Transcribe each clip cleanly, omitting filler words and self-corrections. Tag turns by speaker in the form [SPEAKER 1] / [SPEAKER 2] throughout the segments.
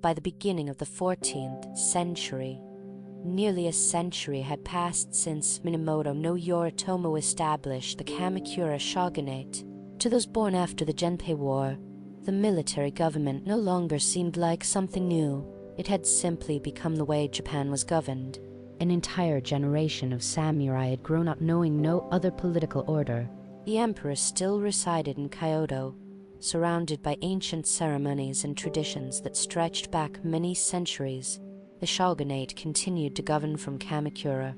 [SPEAKER 1] By the beginning of the 14th century, nearly a century had passed since Minamoto no Yoritomo established the Kamakura shogunate. To those born after the Genpei War, the military government no longer seemed like something new. It had simply become the way Japan was governed. An entire generation of samurai had grown up knowing no other political order. The emperor still resided in Kyoto, surrounded by ancient ceremonies and traditions that stretched back many centuries. The shogunate continued to govern from Kamakura,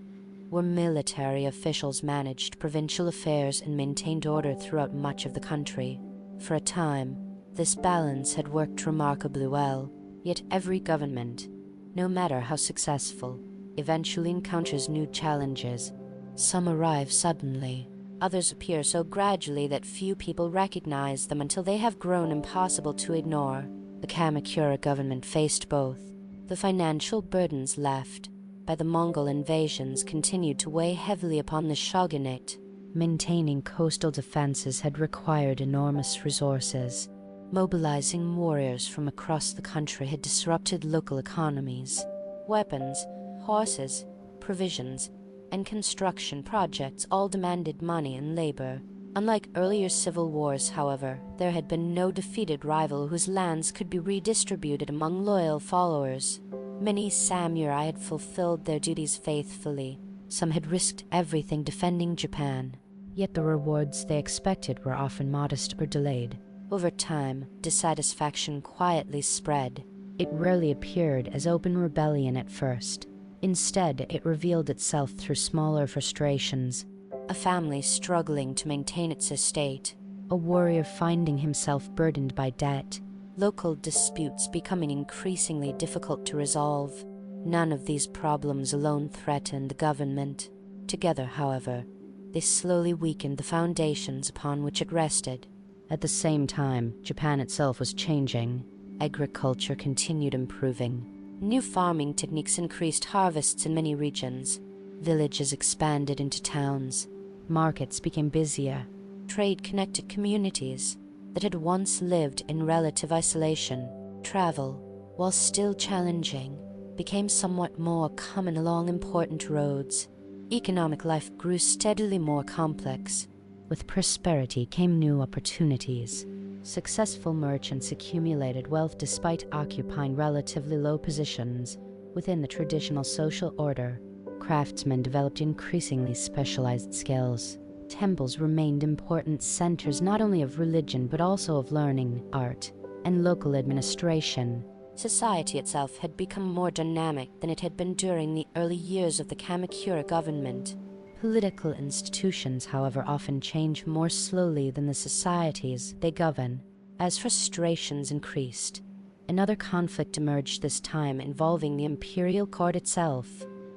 [SPEAKER 1] where military officials managed provincial affairs and maintained order throughout much of the country. For a time, this balance had worked remarkably well, yet every government, no matter how successful, eventually encounters new challenges. Some arrive suddenly, others appear so gradually that few people recognize them until they have grown impossible to ignore. The Kamakura government faced both. The financial burdens left by the Mongol invasions continued to weigh heavily upon the shogunate. Maintaining coastal defenses had required enormous resources. Mobilizing warriors from across the country had disrupted local economies. Weapons, horses, provisions, and construction projects all demanded money and labor. Unlike earlier civil wars, however, there had been no defeated rival whose lands could be redistributed among loyal followers. Many samurai had fulfilled their duties faithfully. Some had risked everything defending Japan. Yet the rewards they expected were often modest or delayed. Over time, dissatisfaction quietly spread. It rarely appeared as open rebellion at first. Instead, it revealed itself through smaller frustrations. A family struggling to maintain its estate. A warrior finding himself burdened by debt. Local disputes becoming increasingly difficult to resolve. None of these problems alone threatened the government. Together, however, they slowly weakened the foundations upon which it rested. At the same time, Japan itself was changing. Agriculture continued improving. New farming techniques increased harvests in many regions. Villages expanded into towns. Markets became busier. Trade connected communities that had once lived in relative isolation. Travel, while still challenging, became somewhat more common along important roads. Economic life grew steadily more complex. With prosperity came new opportunities. Successful merchants accumulated wealth despite occupying relatively low positions within the traditional social order. Craftsmen developed increasingly specialized skills. Temples remained important centers not only of religion but also of learning, art, and local administration. Society itself had become more dynamic than it had been during the early years of the Kamakura government. Political institutions, however, often change more slowly than the societies they govern. As frustrations increased, another conflict emerged, this time involving the imperial court itself.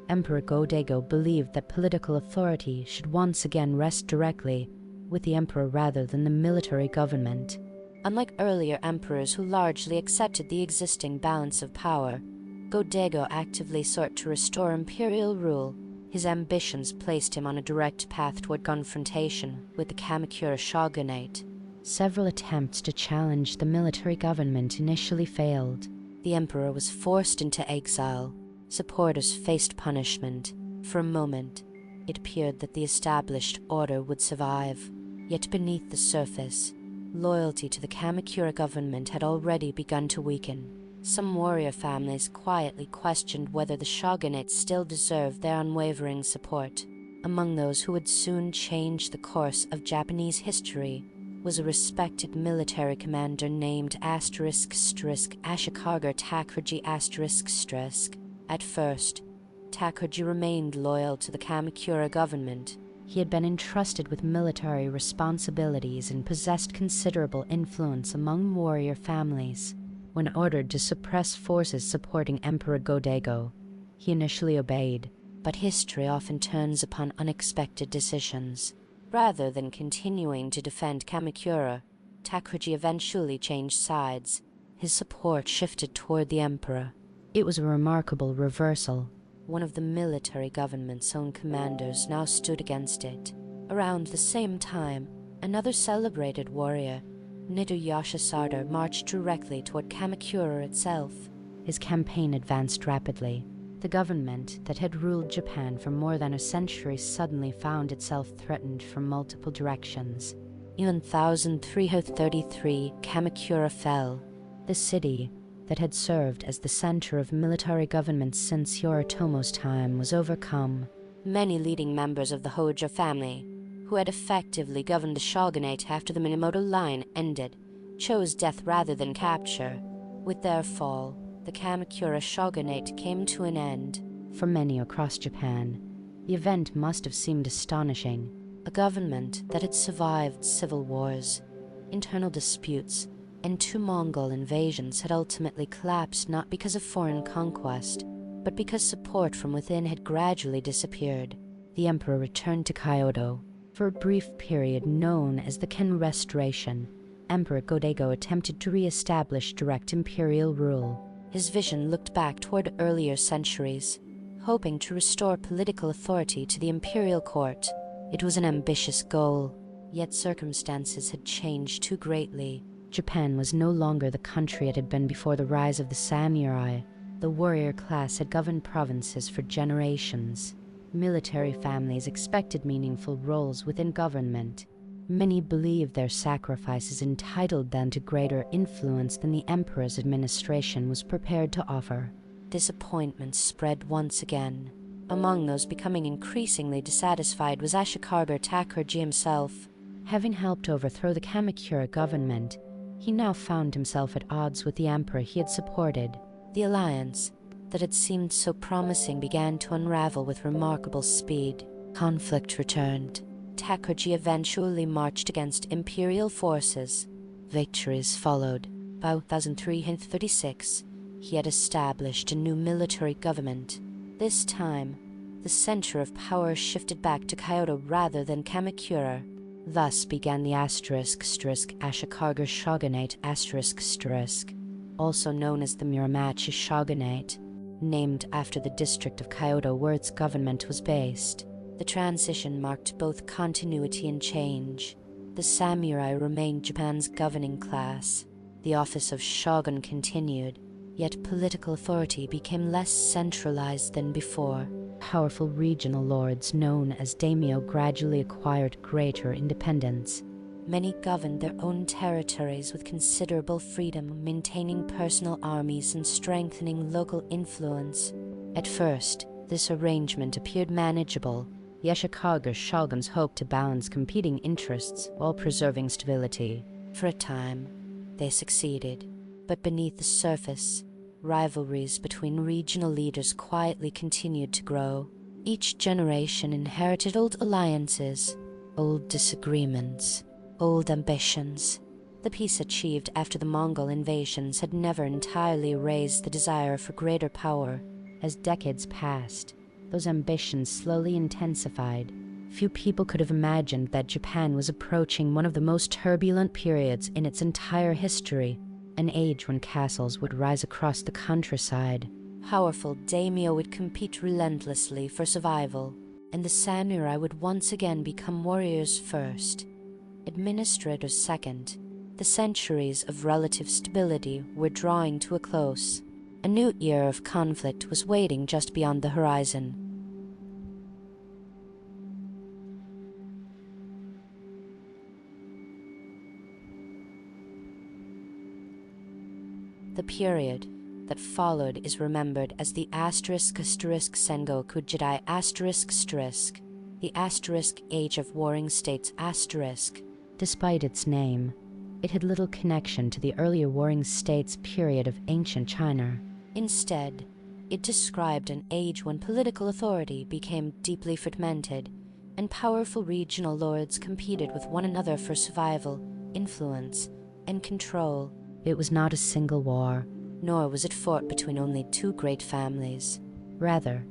[SPEAKER 1] Emperor Go-Daigo believed that political authority should once again rest directly with the emperor rather than the military government. Unlike earlier emperors who largely accepted the existing balance of power, Go-Daigo actively sought to restore imperial rule. His ambitions placed him on a direct path toward confrontation with the Kamakura shogunate. Several attempts to challenge the military government initially failed. The emperor was forced into exile. Supporters faced punishment. For a moment, it appeared that the established order would survive. Yet beneath the surface, loyalty to the Kamakura government had already begun to weaken. Some warrior families quietly questioned whether the shogunate still deserved their unwavering support. Among those who would soon change the course of Japanese history was a respected military commander named Ashikaga Takuji***. At first, Takuji remained loyal to the Kamakura government. He had been entrusted with military responsibilities and possessed considerable influence among warrior families. When ordered to suppress forces supporting Emperor Go-Daigo, he initially obeyed, but history often turns upon unexpected decisions. Rather than continuing to defend Kamakura, Takuji eventually changed sides. His support shifted toward the emperor. It was a remarkable reversal. One of the military government's own commanders now stood against it. Around the same time, another celebrated warrior, Nidoyasha Sarda, marched directly toward Kamakura itself. His campaign advanced rapidly. The government that had ruled Japan for more than a century suddenly found itself threatened from multiple directions. In 1333, Kamakura fell. The city, that had served as the center of military government since Yoritomo's time, was overcome. Many leading members of the Hojo family, who had effectively governed the shogunate after the Minamoto line ended, chose death rather than capture. With their fall, the Kamakura shogunate came to an end. For many across Japan, the event must have seemed astonishing. A government that had survived civil wars, internal disputes, and 2 Mongol invasions had ultimately collapsed not because of foreign conquest, but because support from within had gradually disappeared. The emperor returned to Kyoto. For a brief period known as the Meiji Restoration, Emperor Go-Daigo attempted to re-establish direct imperial rule. His vision looked back toward earlier centuries, hoping to restore political authority to the imperial court. It was an ambitious goal, yet circumstances had changed too greatly. Japan was no longer the country it had been before the rise of the samurai. The warrior class had governed provinces for generations. Military families expected meaningful roles within government. Many believed their sacrifices entitled them to greater influence than the emperor's administration was prepared to offer. Disappointment spread once again. Among those becoming increasingly dissatisfied was Ashikaga Takuji himself. Having helped overthrow the Kamakura government, he now found himself at odds with the emperor he had supported. The alliance that had seemed so promising began to unravel with remarkable speed. Conflict returned. Takuji eventually marched against imperial forces. Victories followed. By 1336, he had established a new military government. This time, the center of power shifted back to Kyoto rather than Kamakura. Thus began the Ashikaga shogunate also known as the Muromachi shogunate, named after the district of Kyoto where its government was based. The transition marked both continuity and change. The samurai remained Japan's governing class. The office of shogun continued, yet political authority became less centralized than before. Powerful regional lords known as daimyo gradually acquired greater independence. Many governed their own territories with considerable freedom, maintaining personal armies and strengthening local influence. At first, this arrangement appeared manageable. The Ashikaga shoguns hoped to balance competing interests while preserving stability. For a time, they succeeded, but beneath the surface, rivalries between regional leaders quietly continued to grow. Each generation inherited old alliances, old disagreements, old ambitions. The peace achieved after the Mongol invasions had never entirely erased the desire for greater power. As decades passed, those ambitions slowly intensified. Few people could have imagined that Japan was approaching one of the most turbulent periods in its entire history, an age when castles would rise across the countryside. Powerful daimyo would compete relentlessly for survival, and the samurai would once again become warriors first, administrators second. The centuries of relative stability were drawing to a close. A new era of conflict was waiting just beyond the horizon. The period that followed is remembered as the Sengoku Jidai the Age of Warring States Despite its name, it had little connection to the earlier Warring States period of ancient China. Instead, it described an age when political authority became deeply fragmented, and powerful regional lords competed with one another for survival, influence, and control. It was not a single war, nor was it fought between only 2 great families. Rather,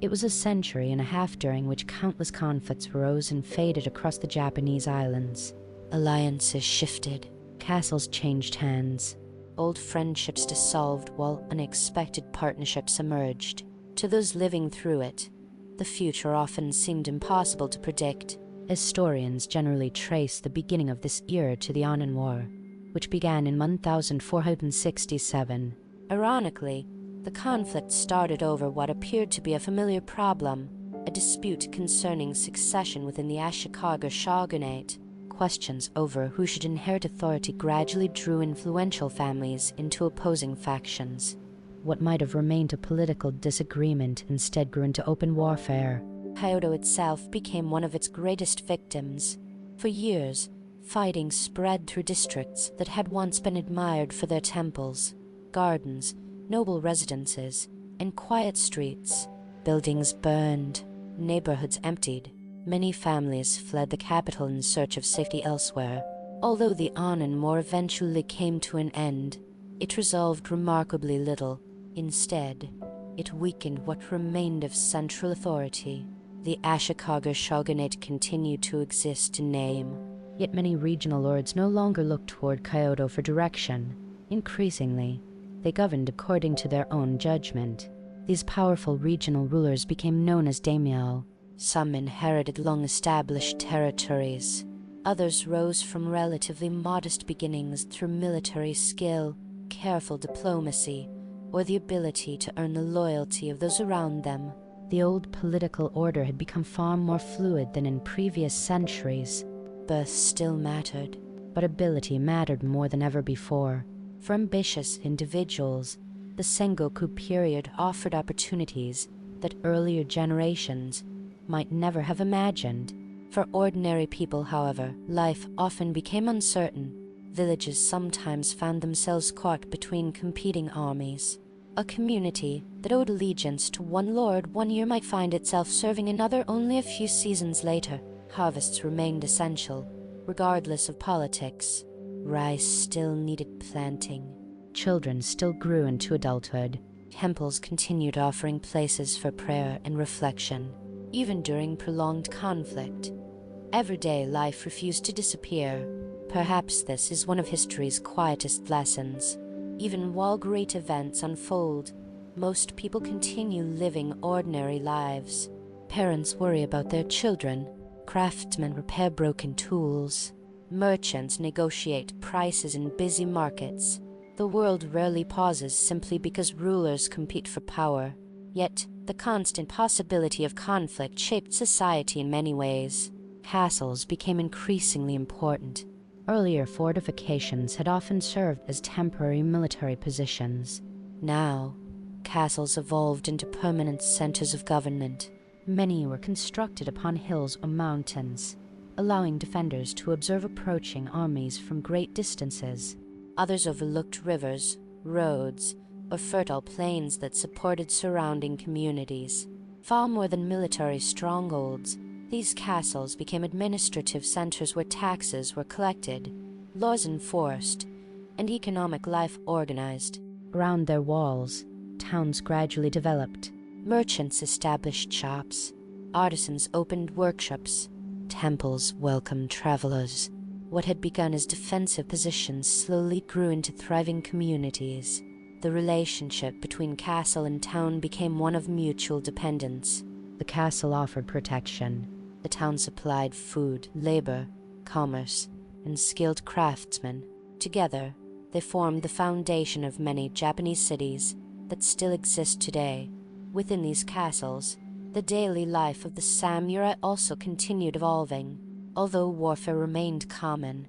[SPEAKER 1] it was a century and a half during which countless conflicts rose and faded across the Japanese islands. Alliances shifted, castles changed hands, old friendships dissolved while unexpected partnerships emerged. To those living through it, the future often seemed impossible to predict. Historians generally trace the beginning of this era to the Anin War, which began in 1467. Ironically, The conflict started over what appeared to be a familiar problem, a dispute concerning succession within the Ashikaga shogunate. Questions over who should inherit authority gradually drew influential families into opposing factions. What might have remained a political disagreement instead grew into open warfare. Kyoto itself became one of its greatest victims. For years, fighting spread through districts that had once been admired for their temples, gardens, noble residences, and quiet streets. Buildings burned, neighborhoods emptied. Many families fled the capital in search of safety elsewhere. Although the Anin War eventually came to an end, it resolved remarkably little. Instead, it weakened what remained of central authority. The Ashikaga shogunate continued to exist in name, yet many regional lords no longer looked toward Kyoto for direction. Increasingly, they governed according to their own judgment. These powerful regional rulers became known as daimyo. Some inherited long-established territories. Others rose from relatively modest beginnings through military skill, careful diplomacy, or the ability to earn the loyalty of those around them. The old political order had become far more fluid than in previous centuries. Birth still mattered, but ability mattered more than ever before. For ambitious individuals, the Sengoku Period offered opportunities that earlier generations might never have imagined. For ordinary people, however, life often became uncertain. Villages sometimes found themselves caught between competing armies. A community that owed allegiance to one lord one year might find itself serving another only a few seasons later. Harvests remained essential, regardless of politics. Rice still needed planting. Children still grew into adulthood. Temples continued offering places for prayer and reflection. Even during prolonged conflict, everyday life refused to disappear. Perhaps this is one of history's quietest lessons. Even while great events unfold, most people continue living ordinary lives. Parents worry about their children. Craftsmen repair broken tools. Merchants negotiate prices in busy markets. The world rarely pauses simply because rulers compete for power. Yet, the constant possibility of conflict shaped society in many ways. Castles became increasingly important. Earlier fortifications had often served as temporary military positions. Now, castles evolved into permanent centers of government. Many were constructed upon hills or mountains, allowing defenders to observe approaching armies from great distances. Others overlooked rivers, roads, or fertile plains that supported surrounding communities. Far more than military strongholds, these castles became administrative centers where taxes were collected, laws enforced, and economic life organized. Around their walls, towns gradually developed. Merchants established shops, artisans opened workshops, temples welcomed travelers. What had begun as defensive positions slowly grew into thriving communities. The relationship between castle and town became one of mutual dependence. The castle offered protection. The town supplied food, labor, commerce, and skilled craftsmen. Together, they formed the foundation of many Japanese cities that still exist today. Within these castles, the daily life of the samurai also continued evolving. Although warfare remained common,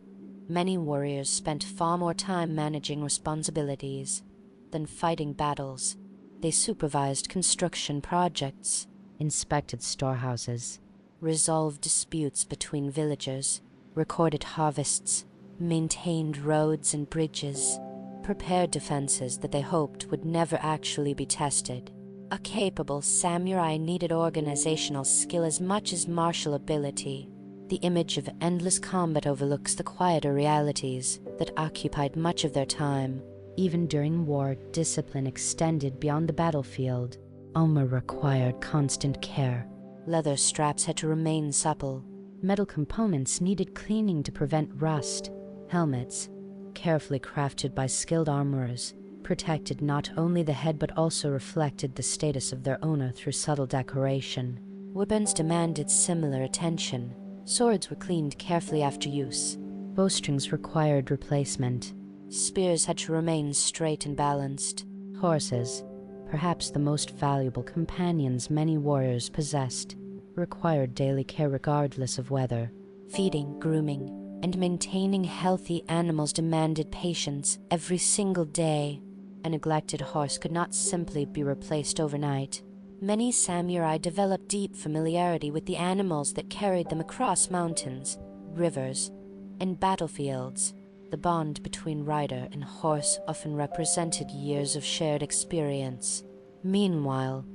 [SPEAKER 1] many warriors spent far more time managing responsibilities than fighting battles. They supervised construction projects, inspected storehouses, resolved disputes between villagers, recorded harvests, maintained roads and bridges, prepared defenses that they hoped would never actually be tested. A capable samurai needed organizational skill as much as martial ability. The image of endless combat overlooks the quieter realities that occupied much of their time. Even during war, discipline extended beyond the battlefield. Armor required constant care. Leather straps had to remain supple. Metal components needed cleaning to prevent rust. Helmets, carefully crafted by skilled armorers, protected not only the head but also reflected the status of their owner through subtle decoration. Weapons demanded similar attention. Swords were cleaned carefully after use. Bowstrings required replacement. Spears had to remain straight and balanced. Horses, perhaps the most valuable companions many warriors possessed, required daily care regardless of weather. Feeding, grooming, and maintaining healthy animals demanded patience every single day. A neglected horse could not simply be replaced overnight. Many samurai developed deep familiarity with the animals that carried them across mountains, rivers, and battlefields. The bond between rider and horse often represented years of shared experience. Meanwhile,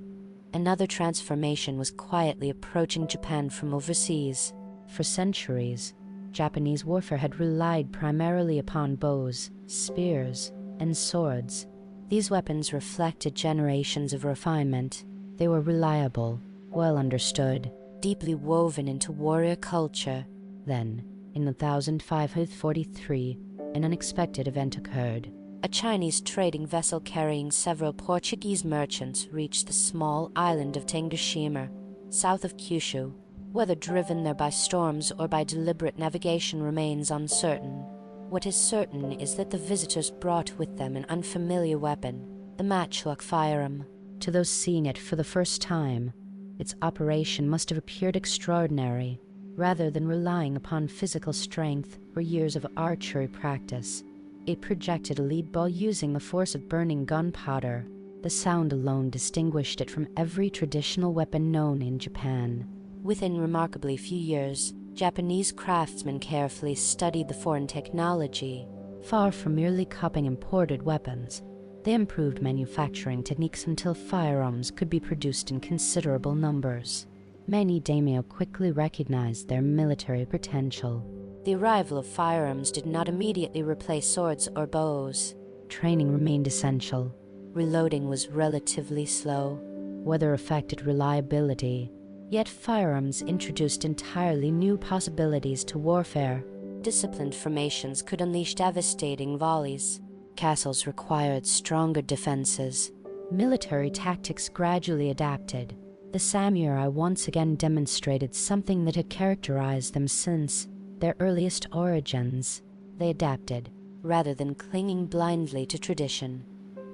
[SPEAKER 1] another transformation was quietly approaching Japan from overseas. For centuries, Japanese warfare had relied primarily upon bows, spears, and swords. These weapons reflected generations of refinement. They were reliable, well understood, deeply woven into warrior culture. Then, in 1543, an unexpected event occurred. A Chinese trading vessel carrying several Portuguese merchants reached the small island of Tanegashima, south of Kyushu. Whether driven there by storms or by deliberate navigation remains uncertain. What is certain is that the visitors brought with them an unfamiliar weapon, the matchlock firearm. To those seeing it for the first time, its operation must have appeared extraordinary. Rather than relying upon physical strength or years of archery practice, it projected a lead ball using the force of burning gunpowder. The sound alone distinguished it from every traditional weapon known in Japan. Within remarkably few years, Japanese craftsmen carefully studied the foreign technology. Far from merely copying imported weapons, they improved manufacturing techniques until firearms could be produced in considerable numbers. Many daimyo quickly recognized their military potential. The arrival of firearms did not immediately replace swords or bows. Training remained essential. Reloading was relatively slow. Weather affected reliability. Yet firearms introduced entirely new possibilities to warfare. Disciplined formations could unleash devastating volleys. Castles required stronger defenses. Military tactics gradually adapted. The samurai once again demonstrated something that had characterized them since their earliest origins. They adapted, rather than clinging blindly to tradition.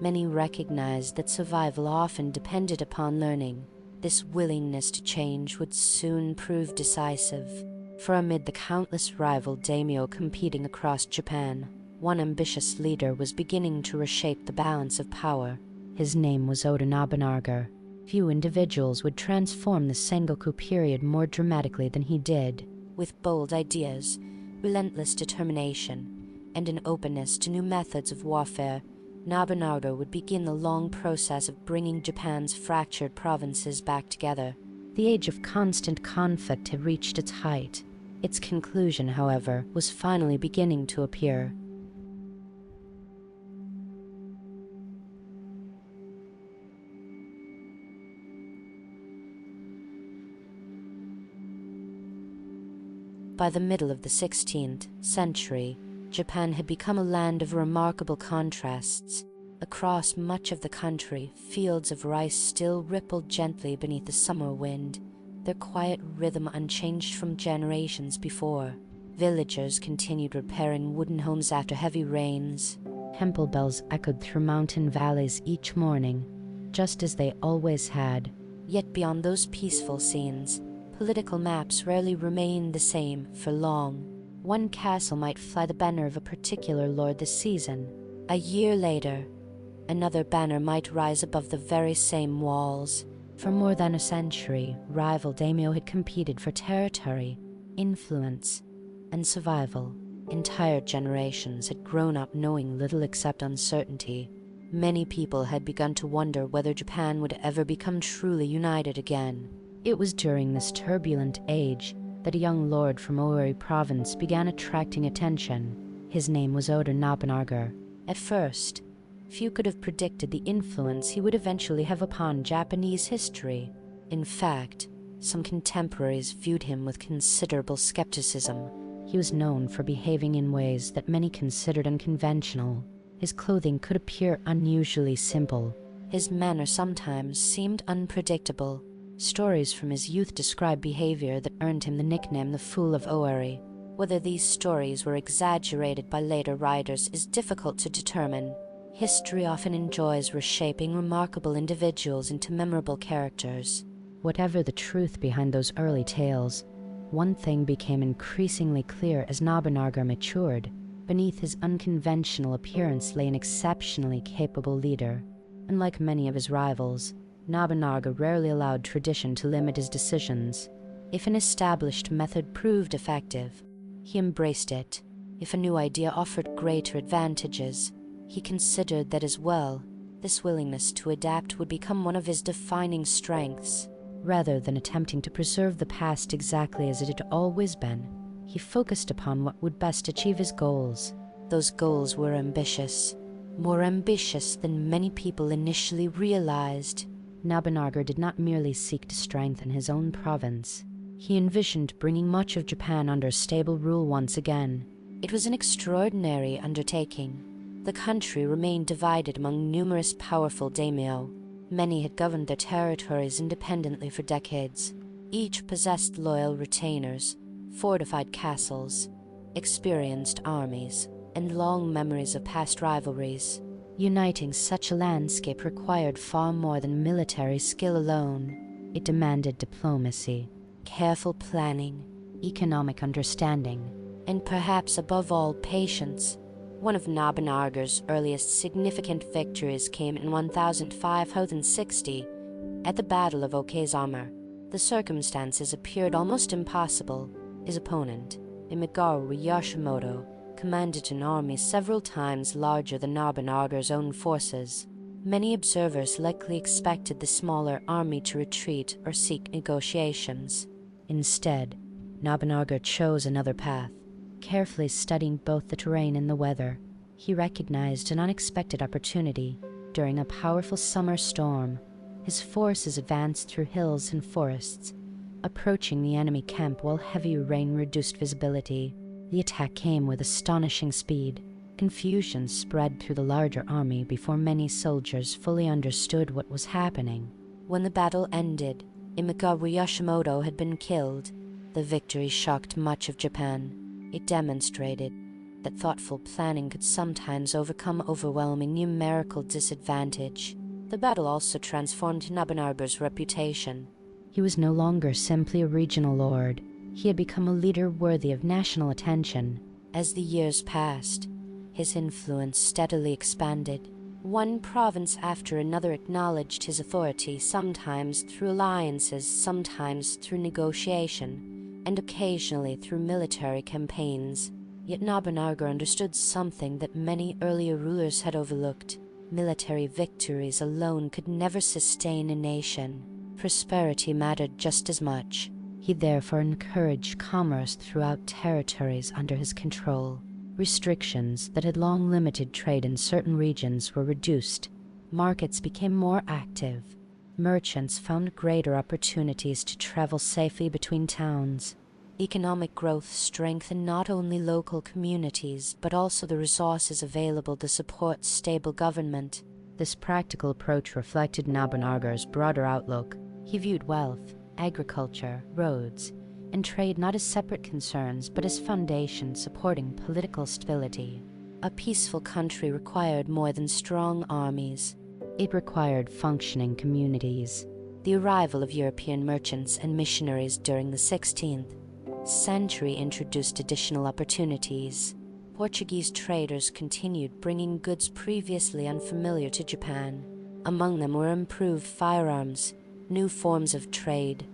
[SPEAKER 1] Many recognized that survival often depended upon learning. This willingness to change would soon prove decisive. For amid the countless rival daimyo competing across Japan, one ambitious leader was beginning to reshape the balance of power. His name was Oda Nobunaga. Few individuals would transform the Sengoku period more dramatically than he did. With bold ideas, relentless determination, and an openness to new methods of warfare, Nobunaga would begin the long process of bringing Japan's fractured provinces back together. The age of constant conflict had reached its height. Its conclusion, however, was finally beginning to appear. By the middle of the 16th century, Japan had become a land of remarkable contrasts. Across much of the country, fields of rice still rippled gently beneath the summer wind, their quiet rhythm unchanged from generations before. Villagers continued repairing wooden homes after heavy rains. Temple bells echoed through mountain valleys each morning, just as they always had. Yet beyond those peaceful scenes, political maps rarely remained the same for long. One castle might fly the banner of a particular lord this season. A year later, another banner might rise above the very same walls. For more than a century, rival daimyo had competed for territory, influence, and survival. Entire generations had grown up knowing little except uncertainty. Many people had begun to wonder whether Japan would ever become truly united again. It was during this turbulent age that a young lord from Ori province began attracting attention. His name was Oda Nobunaga. At first, few could have predicted the influence he would eventually have upon Japanese history. In fact, some contemporaries viewed him with considerable skepticism. He was known for behaving in ways that many considered unconventional. His clothing could appear unusually simple. His manner sometimes seemed unpredictable. Stories from his youth describe behavior that earned him the nickname the Fool of Owari. Whether these stories were exaggerated by later writers is difficult to determine. history often enjoys reshaping remarkable individuals into memorable characters. Whatever the truth behind those early tales, one thing became increasingly clear as Nobunaga matured. Beneath his unconventional appearance lay an exceptionally capable leader. Unlike many of his rivals, Nobunaga rarely allowed tradition to limit his decisions. If an established method proved effective, he embraced it. If a new idea offered greater advantages, he considered that as well. This willingness to adapt would become one of his defining strengths. Rather than attempting to preserve the past exactly as it had always been, he focused upon what would best achieve his goals. Those goals were ambitious, more ambitious than many people initially realized. Nobunaga did not merely seek to strengthen his own province. He envisioned bringing much of Japan under stable rule once again. It was an extraordinary undertaking. The country remained divided among numerous powerful daimyo. Many had governed their territories independently for decades. Each possessed loyal retainers, fortified castles, experienced armies, and long memories of past rivalries. Uniting such a landscape required far more than military skill alone. It demanded diplomacy, careful planning, economic understanding, and perhaps above all, patience. One of Nobunaga's earliest significant victories came in 1560 at the Battle of Okazama. The circumstances appeared almost impossible. His opponent, Imagaru Yashimoto, commanded an army several times larger than Nobunaga's own forces. Many observers likely expected the smaller army to retreat or seek negotiations. Instead, Nobunaga chose another path. Carefully studying both the terrain and the weather, he recognized an unexpected opportunity. During a powerful summer storm, his forces advanced through hills and forests, approaching the enemy camp while heavy rain reduced visibility. The attack came with astonishing speed. Confusion spread through the larger army before many soldiers fully understood what was happening. When the battle ended, Imagaru Yashimoto had been killed. The victory shocked much of Japan. It demonstrated that thoughtful planning could sometimes overcome overwhelming numerical disadvantage. The battle also transformed Nobunaga's reputation. He was no longer simply a regional lord. He had become a leader worthy of national attention. As the years passed, his influence steadily expanded. One province after another acknowledged his authority, sometimes through alliances, sometimes through negotiation, and occasionally through military campaigns. Yet Nobunaga understood something that many earlier rulers had overlooked. Military victories alone could never sustain a nation. Prosperity mattered just as much. He therefore encouraged commerce throughout territories under his control. Restrictions that had long limited trade in certain regions were reduced. Markets became more active. Merchants found greater opportunities to travel safely between towns. Economic growth strengthened not only local communities, but also the resources available to support stable government. This practical approach reflected Nobunaga's broader outlook. He viewed wealth, agriculture, roads, and trade not as separate concerns, but as foundations supporting political stability. A peaceful country required more than strong armies. It required functioning communities. The arrival of European merchants and missionaries during the 16th century introduced additional opportunities. Portuguese traders continued bringing goods previously unfamiliar to Japan. Among them were improved firearms, new forms of trade,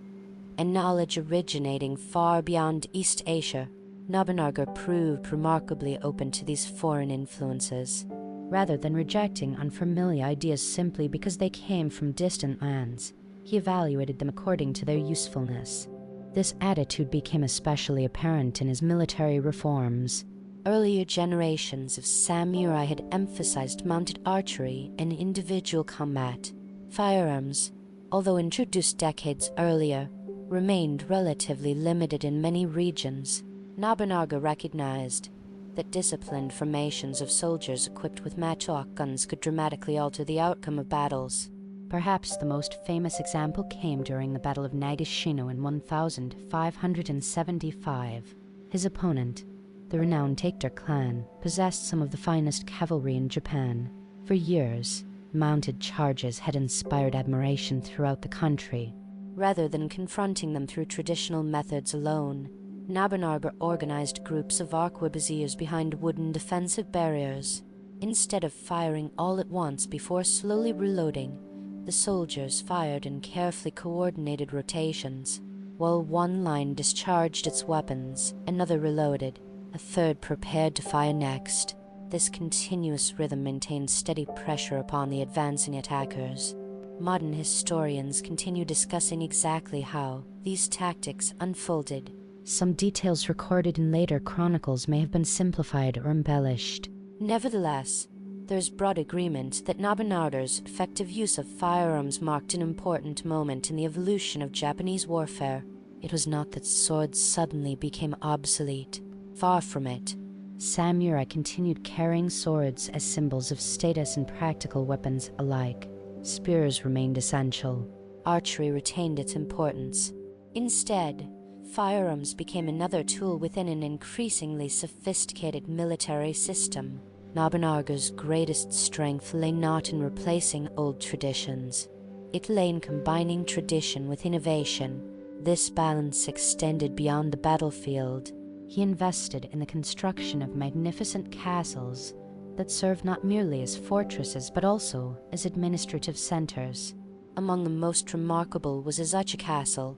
[SPEAKER 1] and knowledge originating far beyond East Asia. Nobunaga proved remarkably open to these foreign influences. Rather than rejecting unfamiliar ideas simply because they came from distant lands, he evaluated them according to their usefulness. This attitude became especially apparent in his military reforms. Earlier generations of samurai had emphasized mounted archery and individual combat. Firearms, although introduced decades earlier, remained relatively limited in many regions. Nobunaga recognized that disciplined formations of soldiers equipped with matchlock guns could dramatically alter the outcome of battles. Perhaps the most famous example came during the Battle of Nagashino in 1575. His opponent, the renowned Taketer clan, possessed some of the finest cavalry in Japan. For years, mounted charges had inspired admiration throughout the country. Rather than confronting them through traditional methods alone, Nobunaga organized groups of arquebusiers behind wooden defensive barriers. Instead of firing all at once before slowly reloading, the soldiers fired in carefully coordinated rotations. While one line discharged its weapons, another reloaded, a third prepared to fire next. This continuous rhythm maintained steady pressure upon the advancing attackers. Modern historians continue discussing exactly how these tactics unfolded. Some details recorded in later chronicles may have been simplified or embellished. Nevertheless, there is broad agreement that Nobunaga's effective use of firearms marked an important moment in the evolution of Japanese warfare. It was not that swords suddenly became obsolete. Far from it. Samurai continued carrying swords as symbols of status and practical weapons alike. Spears remained essential. Archery retained its importance. Instead, firearms became another tool within an increasingly sophisticated military system. Nobunaga's greatest strength lay not in replacing old traditions. It lay in combining tradition with innovation. This balance extended beyond the battlefield. He invested in the construction of magnificent castles that served not merely as fortresses but also as administrative centers. Among the most remarkable was Azuchi Castle,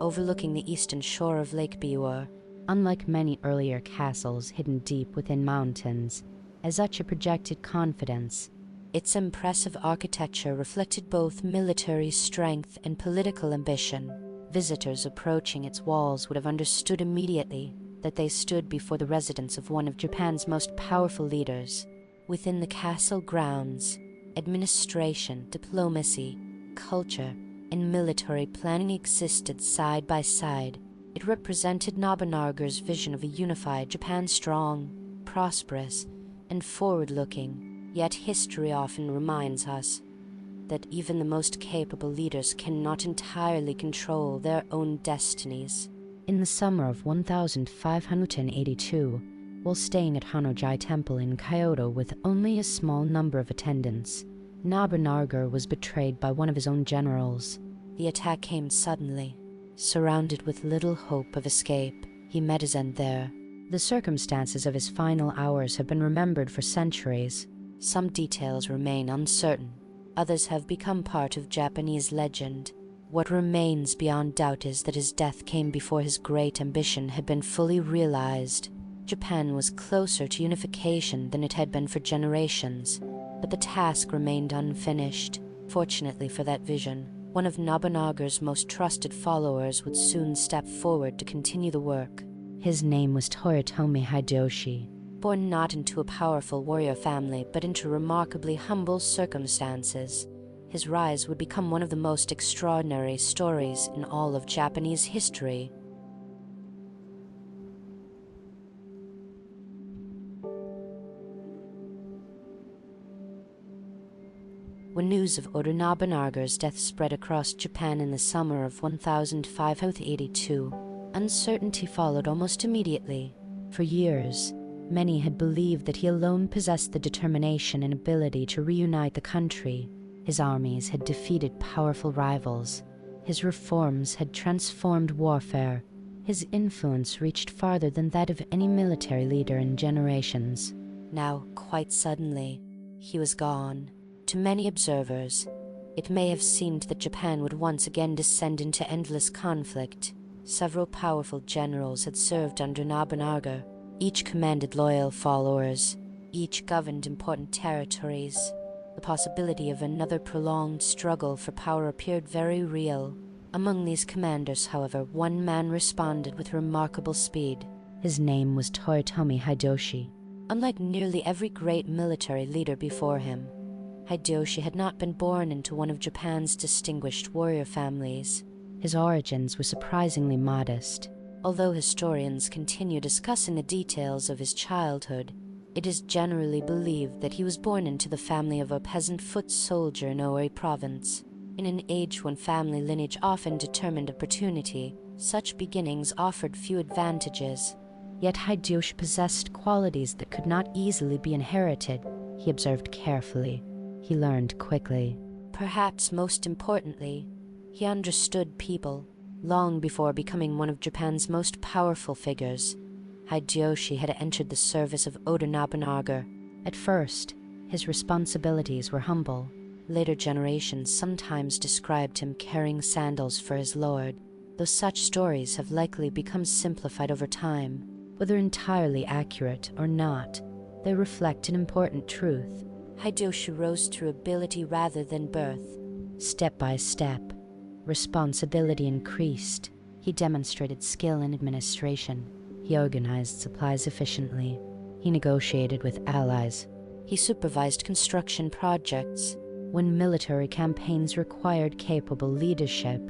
[SPEAKER 1] overlooking the eastern shore of Lake Biwa. Unlike many earlier castles hidden deep within mountains, Azuchi projected confidence. Its impressive architecture reflected both military strength and political ambition. Visitors approaching its walls would have understood immediately that they stood before the residence of one of Japan's most powerful leaders. Within the castle grounds, administration, diplomacy, culture, and military planning existed side by side. It represented Nobunaga's vision of a unified Japan, strong, prosperous, and forward-looking. Yet history often reminds us that even the most capable leaders cannot entirely control their own destinies. In the summer of 1582, while staying at Hanojai Temple in Kyoto with only a small number of attendants, Nobunaga was betrayed by one of his own generals. The attack came suddenly. Surrounded with little hope of escape, he met his end there. The circumstances of his final hours have been remembered for centuries. Some details remain uncertain. Others have become part of Japanese legend. What remains beyond doubt is that his death came before his great ambition had been fully realized. Japan was closer to unification than it had been for generations, but the task remained unfinished. Fortunately for that vision, one of Nobunaga's most trusted followers would soon step forward to continue the work. His name was Toyotomi Hideyoshi. Born not into a powerful warrior family but into remarkably humble circumstances, his rise would become one of the most extraordinary stories in all of Japanese history. When news of Oda Nobunaga's death spread across Japan in the summer of 1582, uncertainty followed almost immediately. For years, many had believed that he alone possessed the determination and ability to reunite the country. His armies had defeated powerful rivals. His reforms had transformed warfare. His influence reached farther than that of any military leader in generations. Now, quite suddenly, he was gone. To many observers, it may have seemed that Japan would once again descend into endless conflict. Several powerful generals had served under Nobunaga. Each commanded loyal followers. Each governed important territories. The possibility of another prolonged struggle for power appeared very real. Among these commanders, however, one man responded with remarkable speed. His name was Toyotomi Hideyoshi. Unlike nearly every great military leader before him, Hideyoshi had not been born into one of Japan's distinguished warrior families. His origins were surprisingly modest. Although historians continue discussing the details of his childhood, it is generally believed that he was born into the family of a peasant foot soldier in Oi province. In an age when family lineage often determined opportunity, such beginnings offered few advantages. Yet Hideyoshi possessed qualities that could not easily be inherited. He observed carefully. He learned quickly. Perhaps most importantly, he understood people. Long before becoming one of Japan's most powerful figures, Hideyoshi had entered the service of Oda Nobunaga. At first, his responsibilities were humble. Later generations sometimes described him carrying sandals for his lord, though such stories have likely become simplified over time. Whether entirely accurate or not, they reflect an important truth. Hideyoshi rose through ability rather than birth. Step by step, responsibility increased. He demonstrated skill in administration. He organized supplies efficiently. He negotiated with allies. He supervised construction projects. When military campaigns required capable leadership,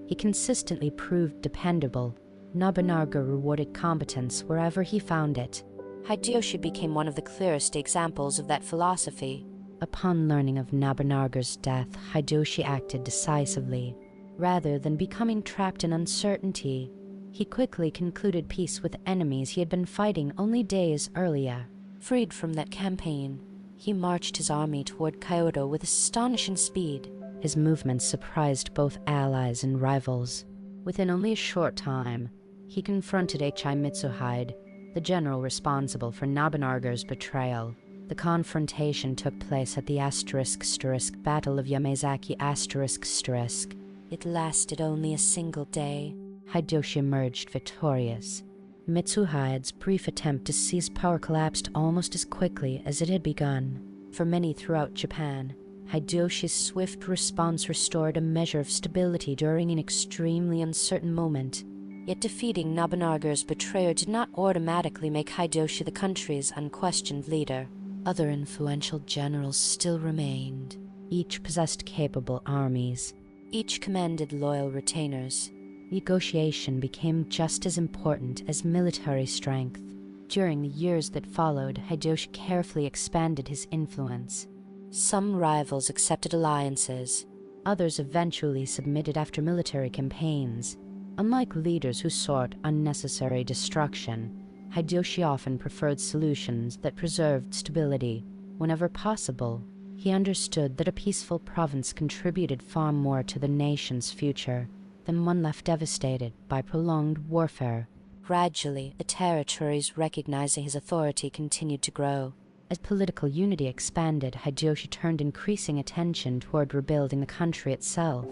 [SPEAKER 1] he consistently proved dependable. Nobunaga rewarded competence wherever he found it. Hideyoshi became one of the clearest examples of that philosophy. Upon learning of Nobunaga's death, Hideyoshi acted decisively. Rather than becoming trapped in uncertainty, he quickly concluded peace with enemies he had been fighting only days earlier. Freed from that campaign, he marched his army toward Kyoto with astonishing speed. His movements surprised both allies and rivals. Within only a short time, he confronted H.I. Mitsuhide, the general responsible for Nobunaga's betrayal. The confrontation took place at the *** Battle of Yamazaki ***. It lasted only a single day. Hideyoshi emerged victorious. Mitsuhide's brief attempt to seize power collapsed almost as quickly as it had begun. For many throughout Japan, Hideyoshi's swift response restored a measure of stability during an extremely uncertain moment. Yet defeating Nobunaga's betrayer did not automatically make Hideyoshi the country's unquestioned leader. Other influential generals still remained. Each possessed capable armies. Each commanded loyal retainers. Negotiation became just as important as military strength. During the years that followed, Hideyoshi carefully expanded his influence. Some rivals accepted alliances. Others eventually submitted after military campaigns. Unlike leaders who sought unnecessary destruction, Hideyoshi often preferred solutions that preserved stability. Whenever possible, he understood that a peaceful province contributed far more to the nation's future than one left devastated by prolonged warfare. Gradually, the territories recognizing his authority continued to grow. As political unity expanded, Hideyoshi turned increasing attention toward rebuilding the country itself.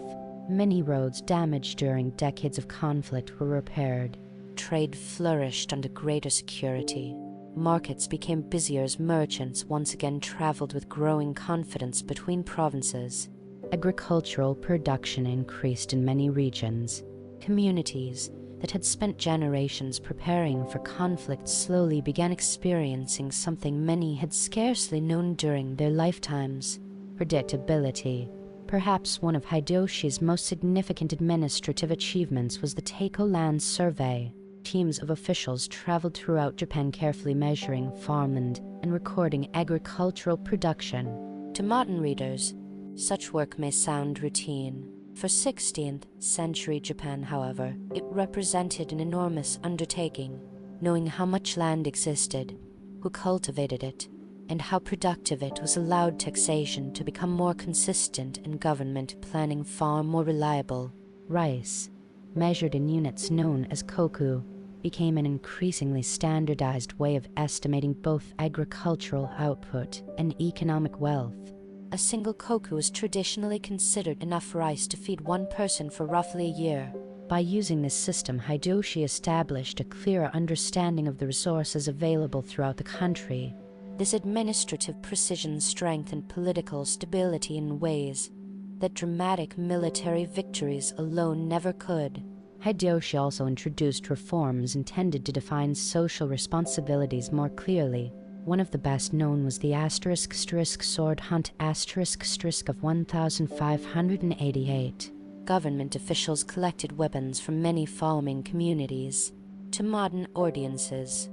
[SPEAKER 1] Many roads damaged during decades of conflict were repaired. Trade flourished under greater security. Markets became busier as merchants once again traveled with growing confidence between provinces. Agricultural production increased in many regions. Communities that had spent generations preparing for conflict slowly began experiencing something many had scarcely known during their lifetimes: predictability. Perhaps one of Hideyoshi's most significant administrative achievements was the Teiko Land Survey. Teams of officials traveled throughout Japan carefully measuring farmland and recording agricultural production. To modern readers, such work may sound routine. For 16th century Japan, however, it represented an enormous undertaking. Knowing how much land existed, who cultivated it, and how productive it was allowed taxation to become more consistent and government planning far more reliable. Rice, measured in units known as koku, became an increasingly standardized way of estimating both agricultural output and economic wealth. A single koku was traditionally considered enough rice to feed one person for roughly a year. By using this system, Hideyoshi established a clearer understanding of the resources available throughout the country. This administrative precision strengthened political stability in ways that dramatic military victories alone never could. Hideyoshi also introduced reforms intended to define social responsibilities more clearly. One of the best known was the ** sword hunt ** of 1588. Government officials collected weapons from many farming communities. To modern audiences,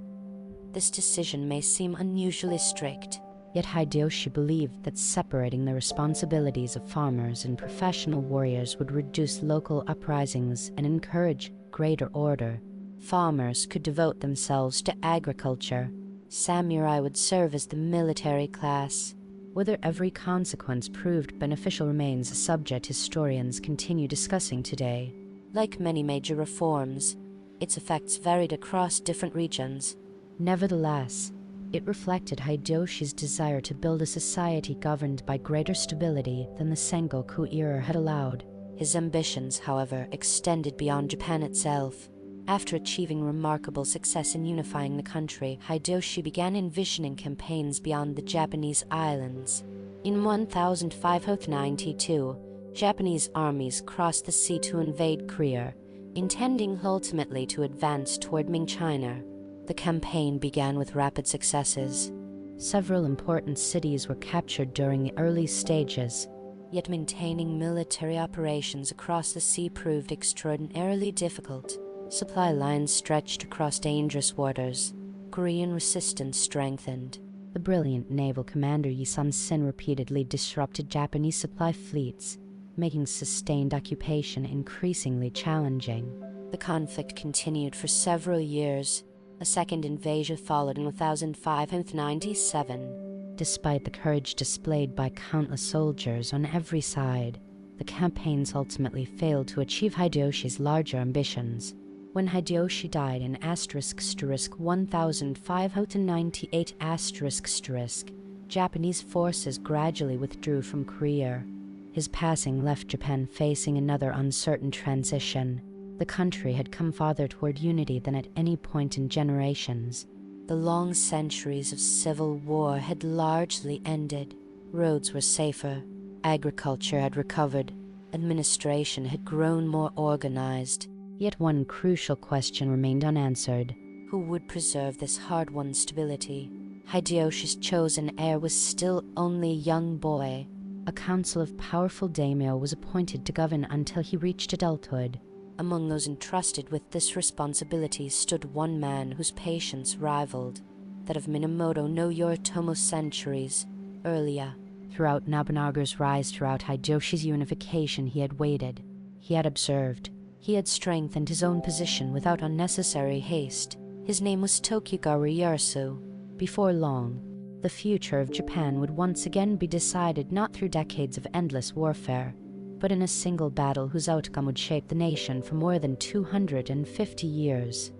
[SPEAKER 1] this decision may seem unusually strict. Yet Hideyoshi believed that separating the responsibilities of farmers and professional warriors would reduce local uprisings and encourage greater order. Farmers could devote themselves to agriculture. Samurai would serve as the military class.
[SPEAKER 2] Whether every consequence proved beneficial remains a subject historians continue discussing today.
[SPEAKER 1] Like many major reforms, its effects varied across different regions.
[SPEAKER 2] Nevertheless, it reflected Hideyoshi's desire to build a society governed by greater stability than the Sengoku era had allowed.
[SPEAKER 1] His ambitions, however, extended beyond Japan itself. After achieving remarkable success in unifying the country, Hideyoshi began envisioning campaigns beyond the Japanese islands. In 1592, Japanese armies crossed the sea to invade Korea, intending ultimately to advance toward Ming China. The campaign began with rapid successes.
[SPEAKER 2] Several important cities were captured during the early stages.
[SPEAKER 1] Yet maintaining military operations across the sea proved extraordinarily difficult. Supply lines stretched across dangerous waters. Korean resistance strengthened.
[SPEAKER 2] The brilliant naval commander Yi Sun-sin repeatedly disrupted Japanese supply fleets, making sustained occupation increasingly challenging.
[SPEAKER 1] The conflict continued for several years. A second invasion followed in 1597.
[SPEAKER 2] Despite the courage displayed by countless soldiers on every side, the campaigns ultimately failed to achieve Hideyoshi's larger ambitions. When Hideyoshi died in *1598*, Japanese forces gradually withdrew from Korea. His passing left Japan facing another uncertain transition. The country had come farther toward unity than at any point in generations.
[SPEAKER 1] The long centuries of civil war had largely ended. Roads were safer, agriculture had recovered, administration had grown more organized.
[SPEAKER 2] Yet one crucial question remained unanswered.
[SPEAKER 1] Who would preserve this hard-won stability? Hideyoshi's chosen heir was still only a young boy.
[SPEAKER 2] A council of powerful daimyo was appointed to govern until he reached adulthood.
[SPEAKER 1] Among those entrusted with this responsibility stood one man whose patience rivaled that of Minamoto no Yoritomo centuries earlier.
[SPEAKER 2] Throughout Nobunaga's rise, throughout Hideyoshi's unification, he had waited. He had observed. He had strengthened his own position without unnecessary haste. His name was Tokugawa Ieyasu. Before long, the future of Japan would once again be decided not through decades of endless warfare, but in a single battle whose outcome would shape the nation for more than 250 years.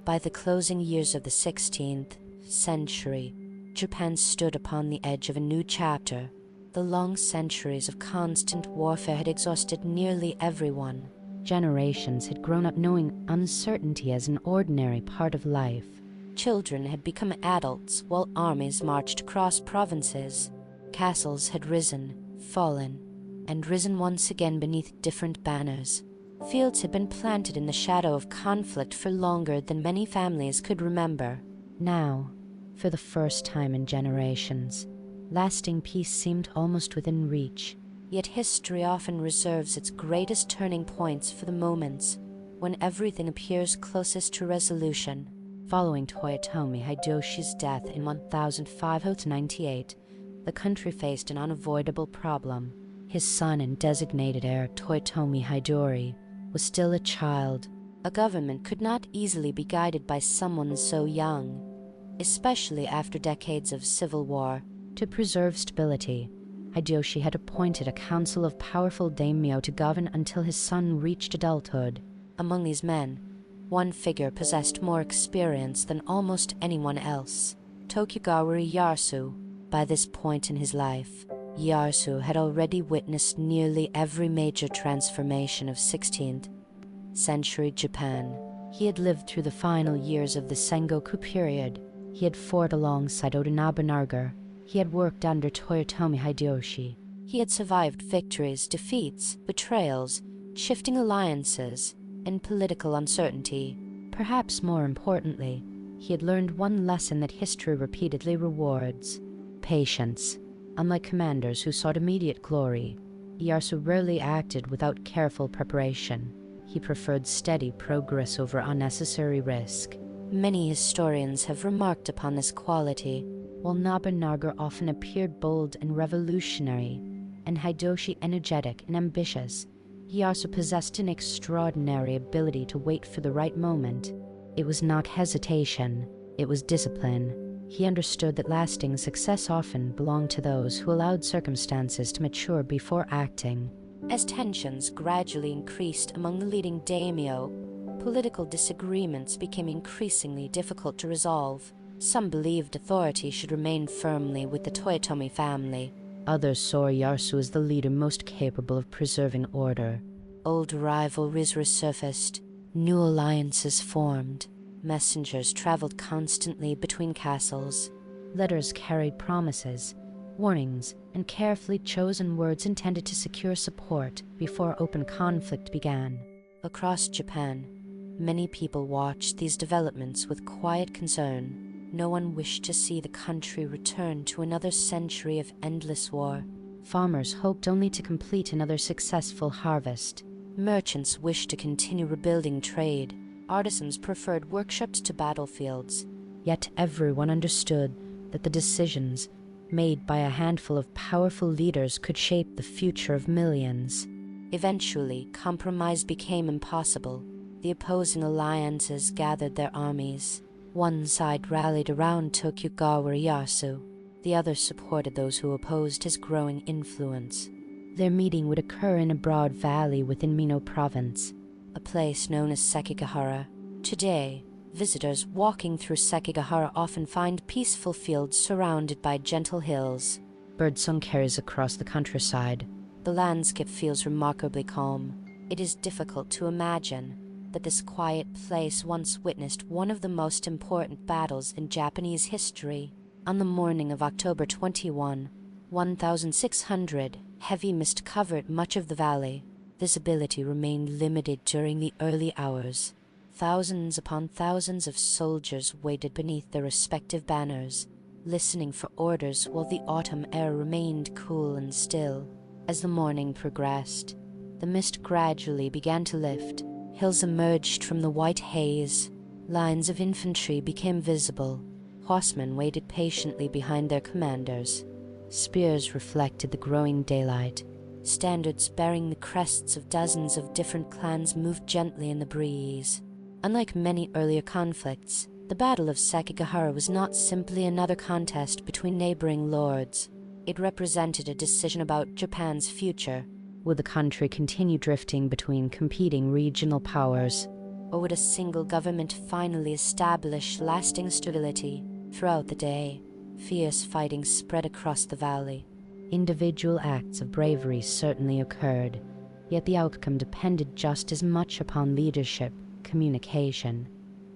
[SPEAKER 1] By the closing years of the 16th century, Japan stood upon the edge of a new chapter. The long centuries of constant warfare had exhausted nearly everyone.
[SPEAKER 2] Generations had grown up knowing uncertainty as an ordinary part of life.
[SPEAKER 1] Children had become adults while armies marched across provinces. Castles had risen, fallen, and risen once again beneath different banners. Fields had been planted in the shadow of conflict for longer than many families could remember.
[SPEAKER 2] Now, for the first time in generations, lasting peace seemed almost within reach.
[SPEAKER 1] Yet history often reserves its greatest turning points for the moments when everything appears closest to resolution.
[SPEAKER 2] Following Toyotomi Hideyoshi's death in 1598, the country faced an unavoidable problem. His son and designated heir, Toyotomi Hideyoshi, was still a child.
[SPEAKER 1] A government could not easily be guided by someone so young, especially after decades of civil war.
[SPEAKER 2] To preserve stability, Hideyoshi had appointed a council of powerful daimyo to govern until his son reached adulthood.
[SPEAKER 1] Among these men, one figure possessed more experience than almost anyone else: Tokugawa Ieyasu. By this point in his life, Ieyasu had already witnessed nearly every major transformation of 16th century Japan.
[SPEAKER 2] He had lived through the final years of the Sengoku Period. He had fought alongside Oda Nobunaga. He had worked under Toyotomi Hideyoshi.
[SPEAKER 1] He had survived victories, defeats, betrayals, shifting alliances, and political uncertainty.
[SPEAKER 2] Perhaps more importantly, he had learned one lesson that history repeatedly rewards: patience. Unlike commanders who sought immediate glory, Ieyasu rarely acted without careful preparation. He preferred steady progress over unnecessary risk.
[SPEAKER 1] Many historians have remarked upon this quality.
[SPEAKER 2] While Nobunaga often appeared bold and revolutionary, and Hideyoshi energetic and ambitious, Ieyasu possessed an extraordinary ability to wait for the right moment. It was not hesitation, it was discipline. He understood that lasting success often belonged to those who allowed circumstances to mature before acting.
[SPEAKER 1] As tensions gradually increased among the leading daimyo, political disagreements became increasingly difficult to resolve. Some believed authority should remain firmly with the Toyotomi family.
[SPEAKER 2] Others saw Ieyasu as the leader most capable of preserving order.
[SPEAKER 1] Old rivalries resurfaced, new alliances formed. Messengers traveled constantly between castles.
[SPEAKER 2] Letters carried promises, warnings, and carefully chosen words intended to secure support before open conflict began.
[SPEAKER 1] Across Japan, many people watched these developments with quiet concern. No one wished to see the country return to another century of endless war.
[SPEAKER 2] Farmers hoped only to complete another successful harvest.
[SPEAKER 1] Merchants wished to continue rebuilding trade. Artisans preferred workshops to battlefields.
[SPEAKER 2] Yet everyone understood that the decisions made by a handful of powerful leaders could shape the future of millions.
[SPEAKER 1] Eventually, compromise became impossible. The opposing alliances gathered their armies. One side rallied around Tokugawa Ieyasu. The other supported those who opposed his growing influence.
[SPEAKER 2] Their meeting would occur in a broad valley within Mino province,
[SPEAKER 1] a place known as Sekigahara. Today, visitors walking through Sekigahara often find peaceful fields surrounded by gentle hills.
[SPEAKER 2] Birdsong carries across the countryside.
[SPEAKER 1] The landscape feels remarkably calm. It is difficult to imagine that this quiet place once witnessed one of the most important battles in Japanese history. On the morning of October 21, 1600, heavy mist covered much of the valley. Visibility remained limited during the early hours. Thousands upon thousands of soldiers waited beneath their respective banners, listening for orders while the autumn air remained cool and still. As the morning progressed, the mist gradually began to lift. Hills emerged from the white haze. Lines of infantry became visible. Horsemen waited patiently behind their commanders. Spears reflected the growing daylight. Standards bearing the crests of dozens of different clans moved gently in the breeze. Unlike many earlier conflicts, the Battle of Sekigahara was not simply another contest between neighboring lords. It represented a decision about Japan's future.
[SPEAKER 2] Would the country continue drifting between competing regional powers?
[SPEAKER 1] Or would a single government finally establish lasting stability? Throughout the day, fierce fighting spread across the valley.
[SPEAKER 2] Individual acts of bravery certainly occurred, yet the outcome depended just as much upon leadership, communication,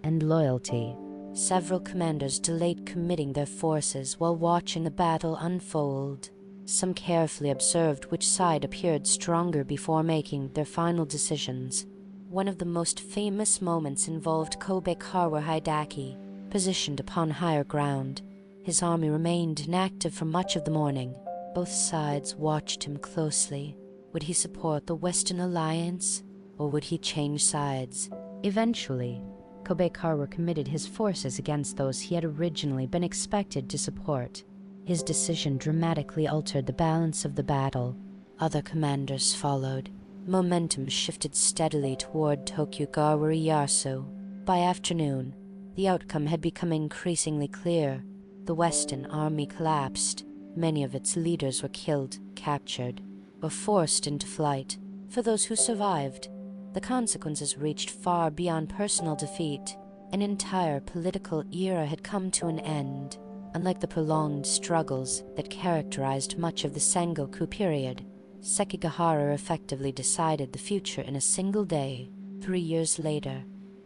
[SPEAKER 2] and loyalty.
[SPEAKER 1] Several commanders delayed committing their forces while watching the battle unfold. Some carefully observed which side appeared stronger before making their final decisions. One of the most famous moments involved Tokugawa Hideyoshi, positioned upon higher ground. His army remained inactive for much of the morning. Both sides watched him closely. Would he support the Western Alliance, or would he change sides?
[SPEAKER 2] Eventually, Tokugawa committed his forces against those he had originally been expected to support. His decision dramatically altered the balance of the battle.
[SPEAKER 1] Other commanders followed. Momentum shifted steadily toward Tokugawa Ieyasu. By afternoon, the outcome had become increasingly clear. The Western army collapsed. Many of its leaders were killed, captured, or forced into flight. For those who survived, the consequences reached far beyond personal defeat. An entire political era had come to an end. Unlike the prolonged struggles that characterized much of the Sengoku period, Sekigahara effectively decided the future in a single day. 3 years later,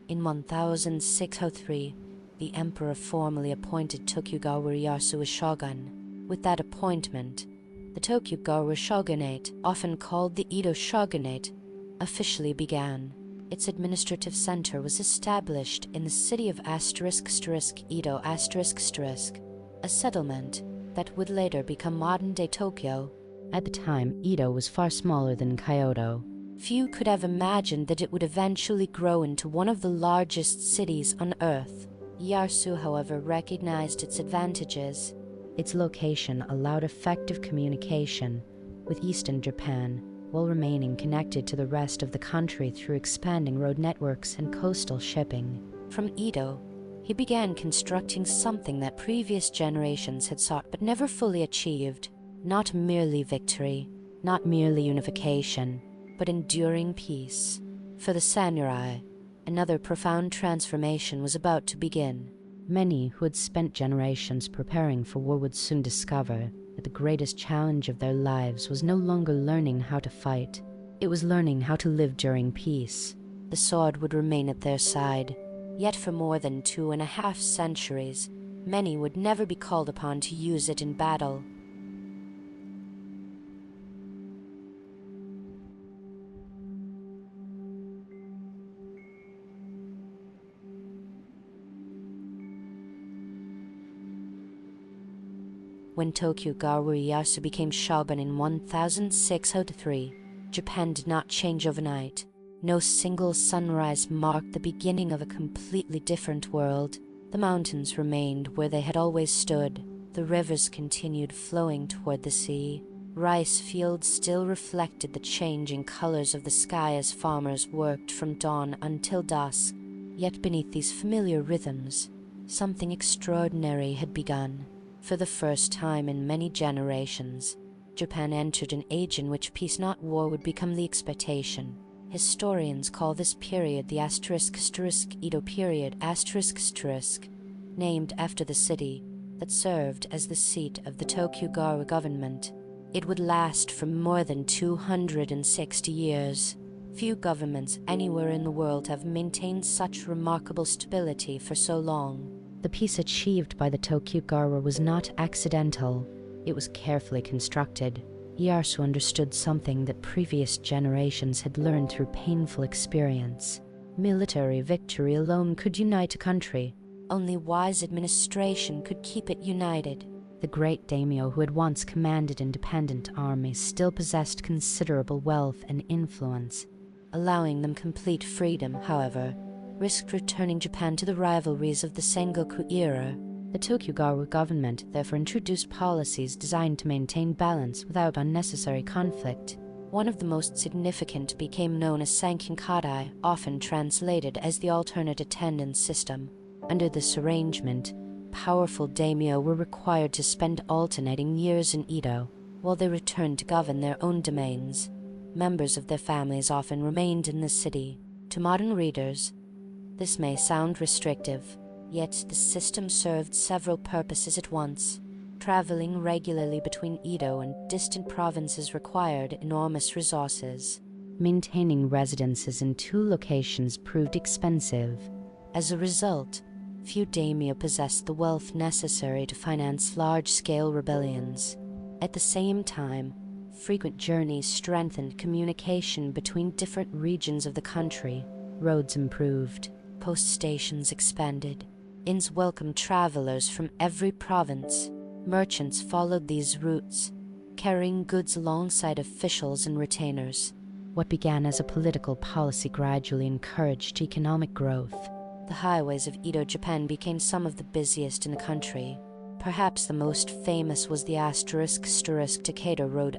[SPEAKER 1] in 1603, the emperor formally appointed Tokugawa Ieyasu as shogun. With that appointment, the Tokugawa shogunate, often called the Edo shogunate, officially began. Its administrative center was established in the city of Edo a settlement that would later become modern-day Tokyo.
[SPEAKER 2] At the time, Edo was far smaller than Kyoto.
[SPEAKER 1] Few could have imagined that it would eventually grow into one of the largest cities on Earth. Ieyasu, however, recognized its advantages.
[SPEAKER 2] Its location allowed effective communication, with eastern Japan, while remaining connected to the rest of the country through expanding road networks and coastal shipping.
[SPEAKER 1] From Edo, he began constructing something that previous generations had sought but never fully achieved. Not merely victory, not merely unification, but enduring peace. For the samurai, another profound transformation was about to begin.
[SPEAKER 2] Many who had spent generations preparing for war would soon discover that the greatest challenge of their lives was no longer learning how to fight. It was learning how to live during peace.
[SPEAKER 1] The sword would remain at their side, yet for more than 2.5 centuries, many would never be called upon to use it in battle. When Tokugawa Ieyasu became shogun in 1603, Japan did not change overnight. No single sunrise marked the beginning of a completely different world. The mountains remained where they had always stood. The rivers continued flowing toward the sea. Rice fields still reflected the changing colors of the sky as farmers worked from dawn until dusk. Yet beneath these familiar rhythms, something extraordinary had begun. For the first time in many generations, Japan entered an age in which peace, not war, would become the expectation. Historians call this period the Edo Period, named after the city that served as the seat of the Tokugawa government. It would last for more than 260 years. Few governments anywhere in the world have maintained such remarkable stability for so long.
[SPEAKER 2] The peace achieved by the Tokugawa was not accidental. It was carefully constructed. Ieyasu understood something that previous generations had learned through painful experience. Military victory alone could unite a country.
[SPEAKER 1] Only wise administration could keep it united.
[SPEAKER 2] The great daimyo who had once commanded independent armies still possessed considerable wealth and influence.
[SPEAKER 1] Allowing them complete freedom, however, risked returning Japan to the rivalries of the Sengoku era.
[SPEAKER 2] The Tokugawa government therefore introduced policies designed to maintain balance without unnecessary conflict.
[SPEAKER 1] One of the most significant became known as Sankinkadai, often translated as the alternate attendance system. Under this arrangement, powerful daimyo were required to spend alternating years in Edo, while they returned to govern their own domains. Members of their families often remained in the city. To modern readers, this may sound restrictive, yet the system served several purposes at once. Traveling regularly between Edo and distant provinces required enormous resources.
[SPEAKER 2] Maintaining residences in two locations proved expensive.
[SPEAKER 1] As a result, few daimyo possessed the wealth necessary to finance large-scale rebellions. At the same time, frequent journeys strengthened communication between different regions of the country. Roads improved. Post stations expanded. Inns welcomed travelers from every province. Merchants followed these routes, carrying goods alongside officials and retainers.
[SPEAKER 2] What began as a political policy gradually encouraged economic growth.
[SPEAKER 1] The highways of Edo, Japan became some of the busiest in the country. Perhaps the most famous was the Takeda Road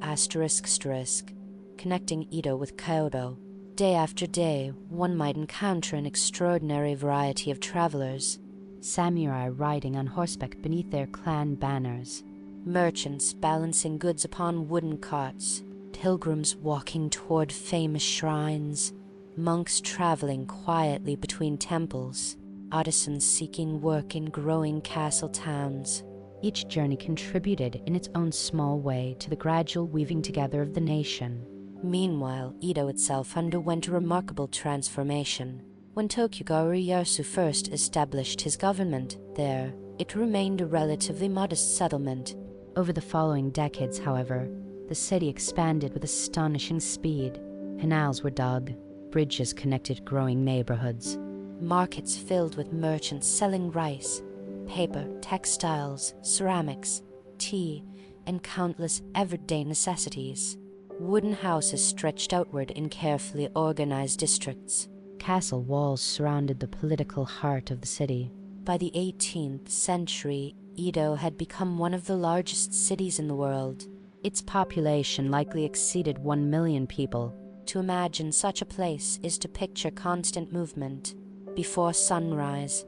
[SPEAKER 1] connecting Edo with Kyoto. Day after day, one might encounter an extraordinary variety of travelers.
[SPEAKER 2] Samurai riding on horseback beneath their clan banners.
[SPEAKER 1] Merchants balancing goods upon wooden carts. Pilgrims walking toward famous shrines. Monks traveling quietly between temples. Artisans seeking work in growing castle towns.
[SPEAKER 2] Each journey contributed in its own small way to the gradual weaving together of the nation.
[SPEAKER 1] Meanwhile, Edo itself underwent a remarkable transformation. When Tokugawa Ieyasu first established his government there, it remained a relatively modest settlement.
[SPEAKER 2] Over the following decades, however, the city expanded with astonishing speed. Canals were dug, bridges connected growing neighborhoods.
[SPEAKER 1] Markets filled with merchants selling rice, paper, textiles, ceramics, tea, and countless everyday necessities. Wooden houses stretched outward in carefully organized districts.
[SPEAKER 2] Castle walls surrounded the political heart of the city.
[SPEAKER 1] By the 18th century, Edo had become one of the largest cities in the world.
[SPEAKER 2] Its population likely exceeded 1 million people.
[SPEAKER 1] To imagine such a place is to picture constant movement. Before sunrise,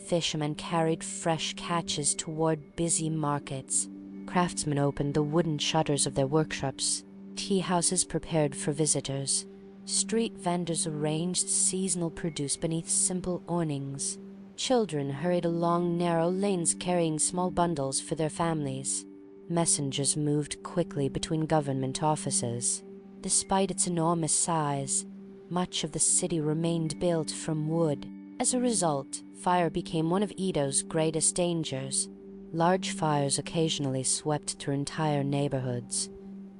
[SPEAKER 1] fishermen carried fresh catches toward busy markets. Craftsmen opened the wooden shutters of their workshops. Tea houses prepared for visitors. Street vendors arranged seasonal produce beneath simple awnings. Children hurried along narrow lanes carrying small bundles for their families. Messengers moved quickly between government offices. Despite its enormous size, much of the city remained built from wood. As a result, fire became one of Edo's greatest dangers. Large fires occasionally swept through entire neighborhoods,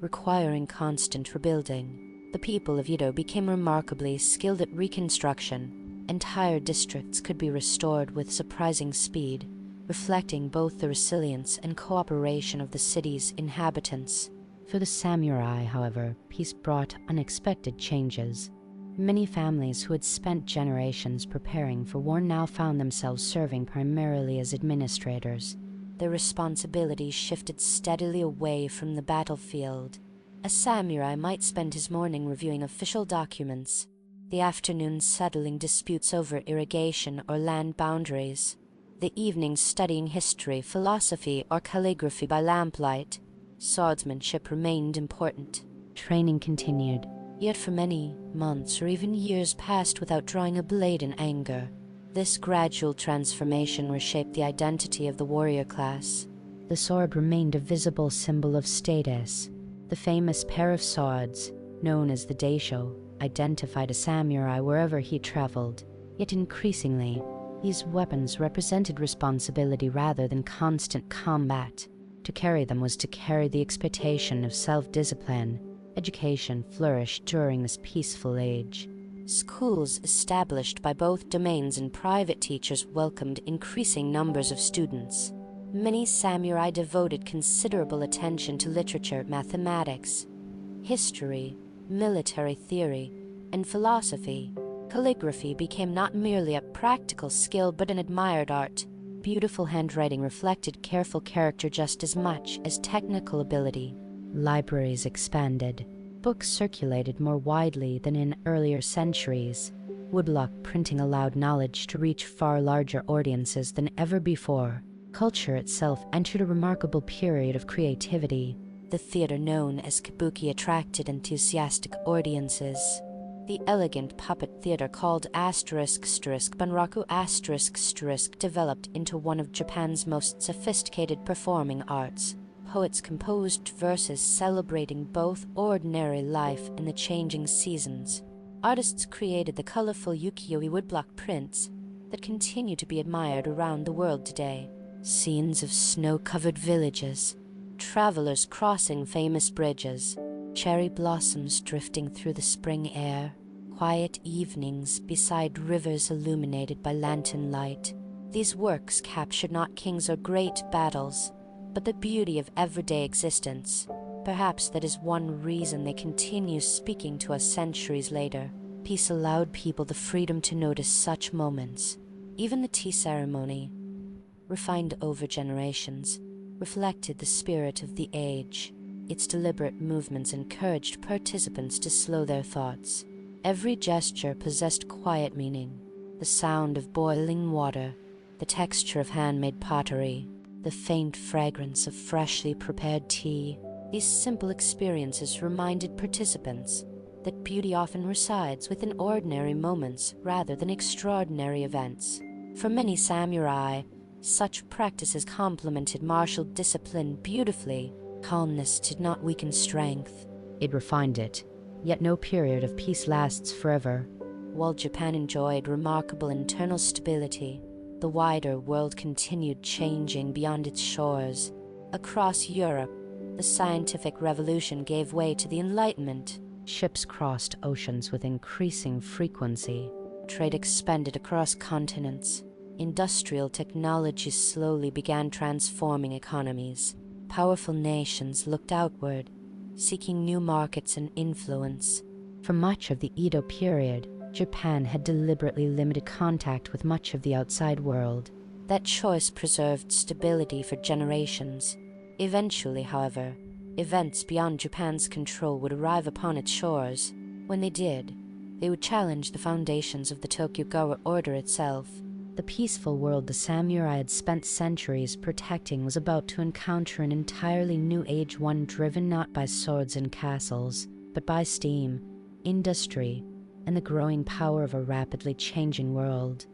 [SPEAKER 1] requiring constant rebuilding. The people of Edo became remarkably skilled at reconstruction. Entire districts could be restored with surprising speed, reflecting both the resilience and cooperation of the city's inhabitants.
[SPEAKER 2] For the samurai, however, peace brought unexpected changes. Many families who had spent generations preparing for war now found themselves serving primarily as administrators.
[SPEAKER 1] Their responsibilities shifted steadily away from the battlefield. A samurai might spend his morning reviewing official documents, the afternoon settling disputes over irrigation or land boundaries, the evening studying history, philosophy, or calligraphy by lamplight. Swordsmanship remained important.
[SPEAKER 2] Training continued.
[SPEAKER 1] Yet for many months or even years passed without drawing a blade in anger. This gradual transformation reshaped the identity of the warrior class.
[SPEAKER 2] The sword remained a visible symbol of status. The famous pair of swords, known as the daisho, identified a samurai wherever he traveled. Yet increasingly, these weapons represented responsibility rather than constant combat. To carry them was to carry the expectation of self-discipline. Education flourished during this peaceful age.
[SPEAKER 1] Schools established by both domains and private teachers welcomed increasing numbers of students. Many samurai devoted considerable attention to literature, mathematics, history, military theory, and philosophy. Calligraphy became not merely a practical skill but an admired art. Beautiful handwriting reflected careful character just as much as technical ability.
[SPEAKER 2] Libraries expanded. Books circulated more widely than in earlier centuries. Woodblock printing allowed knowledge to reach far larger audiences than ever before. Culture itself entered a remarkable period of creativity.
[SPEAKER 1] The theater known as kabuki attracted enthusiastic audiences. The elegant puppet theater called ****Bunraku** developed into one of Japan's most sophisticated performing arts. Poets composed verses celebrating both ordinary life and the changing seasons. Artists created the colorful ukiyo-e woodblock prints that continue to be admired around the world today. Scenes of snow-covered villages, travelers crossing famous bridges, cherry blossoms drifting through the spring air, quiet evenings beside rivers illuminated by lantern light. These works captured not kings or great battles, but the beauty of everyday existence. Perhaps that is one reason they continue speaking to us centuries later. Peace allowed people the freedom to notice such moments. Even the tea ceremony, refined over generations, reflected the spirit of the age. Its deliberate movements encouraged participants to slow their thoughts. Every gesture possessed quiet meaning. The sound of boiling water, the texture of handmade pottery, the faint fragrance of freshly prepared tea. These simple experiences reminded participants that beauty often resides within ordinary moments rather than extraordinary events. For many samurai, such practices complemented martial discipline beautifully. Calmness did not weaken strength.
[SPEAKER 2] It refined it. Yet no period of peace lasts forever.
[SPEAKER 1] While Japan enjoyed remarkable internal stability, the wider world continued changing beyond its shores. Across Europe, the scientific revolution gave way to the Enlightenment.
[SPEAKER 2] Ships crossed oceans with increasing frequency.
[SPEAKER 1] Trade expanded across continents. Industrial technology slowly began transforming economies. Powerful nations looked outward, seeking new markets and influence.
[SPEAKER 2] For much of the Edo period, Japan had deliberately limited contact with much of the outside world.
[SPEAKER 1] That choice preserved stability for generations. Eventually, however, Events beyond Japan's control would arrive upon its shores. When they did, they would challenge the foundations of the Tokugawa order itself.
[SPEAKER 2] The peaceful world the samurai had spent centuries protecting was about to encounter an entirely new age, one driven not by swords and castles, but by steam, industry, and the growing power of a rapidly changing world.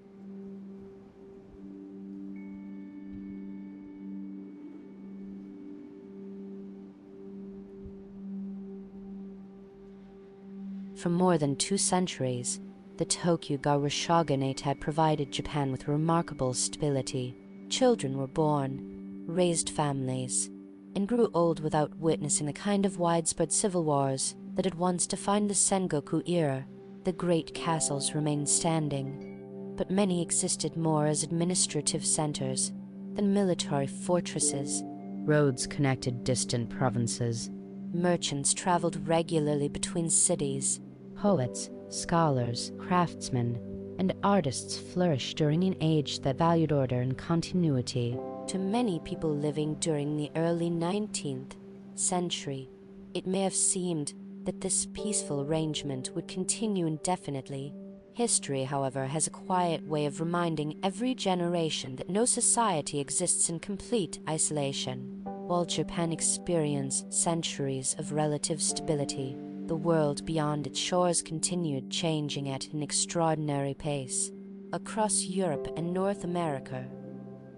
[SPEAKER 1] For more than 2 centuries, the Tokugawa shogunate had provided Japan with remarkable stability. Children were born, raised families, and grew old without witnessing the kind of widespread civil wars that had once defined the Sengoku era. The great castles remained standing, but many existed more as administrative centers than military fortresses.
[SPEAKER 2] Roads connected distant provinces.
[SPEAKER 1] Merchants traveled regularly between cities.
[SPEAKER 2] Poets, scholars, craftsmen, and artists flourished during an age that valued order and continuity.
[SPEAKER 1] To many people living during the early 19th century, it may have seemed that this peaceful arrangement would continue indefinitely. History, however, has a quiet way of reminding every generation that no society exists in complete isolation. While Japan experienced centuries of relative stability, the world beyond its shores continued changing at an extraordinary pace. Across Europe and North America,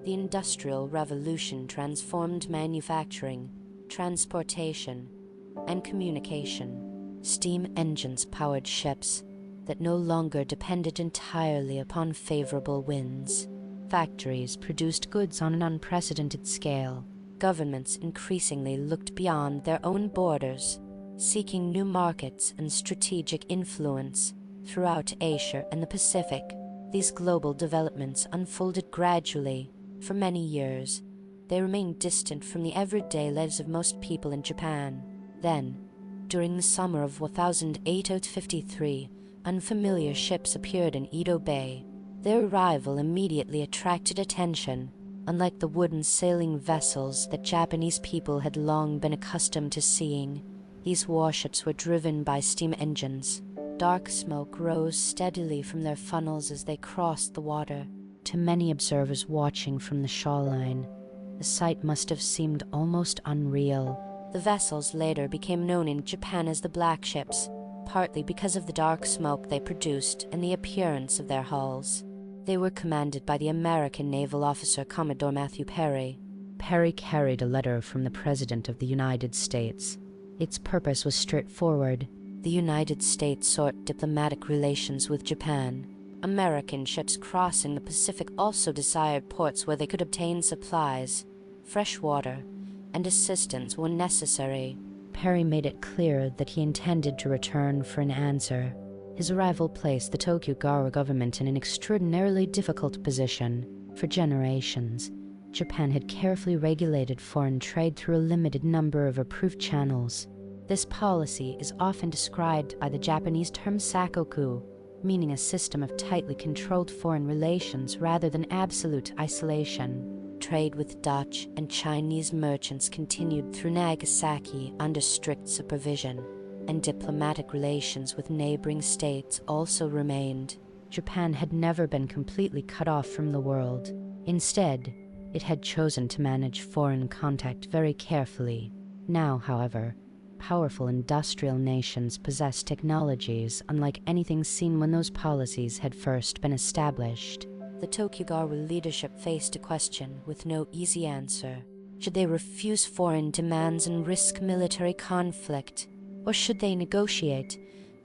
[SPEAKER 1] the Industrial Revolution transformed manufacturing, transportation, and communication. Steam engines powered ships that no longer depended entirely upon favorable winds.
[SPEAKER 2] Factories produced goods on an unprecedented scale.
[SPEAKER 1] Governments increasingly looked beyond their own borders, seeking new markets and strategic influence throughout Asia and the Pacific. These global developments unfolded gradually. For many years, they remained distant from the everyday lives of most people in Japan. Then, during the summer of 1853, unfamiliar ships appeared in Edo Bay. Their arrival immediately attracted attention. Unlike the wooden sailing vessels that Japanese people had long been accustomed to seeing, these warships were driven by steam engines. Dark smoke rose steadily from their funnels as they crossed the water.
[SPEAKER 2] To many observers watching from the shoreline, the sight must have seemed almost unreal.
[SPEAKER 1] The vessels later became known in Japan as the Black Ships, partly because of the dark smoke they produced and the appearance of their hulls. They were commanded by the American naval officer Commodore Matthew Perry.
[SPEAKER 2] Perry carried a letter from the President of the United States. Its purpose was straightforward.
[SPEAKER 1] The United States sought diplomatic relations with Japan. American ships crossing the Pacific also desired ports where they could obtain supplies, fresh water, and assistance when necessary.
[SPEAKER 2] Perry made it clear that he intended to return for an answer. His arrival placed the Tokugawa government in an extraordinarily difficult position. For generations, Japan had carefully regulated foreign trade through a limited number of approved channels. This policy is often described by the Japanese term sakoku, meaning a system of tightly controlled foreign relations rather than absolute isolation.
[SPEAKER 1] Trade with Dutch and Chinese merchants continued through Nagasaki under strict supervision, and diplomatic relations with neighboring states also remained.
[SPEAKER 2] Japan had never been completely cut off from the world. Instead, it had chosen to manage foreign contact very carefully. Now, however, powerful industrial nations possess technologies unlike anything seen when those policies had first been established.
[SPEAKER 1] The Tokugawa leadership faced a question with no easy answer. Should they refuse foreign demands and risk military conflict? Or should they negotiate,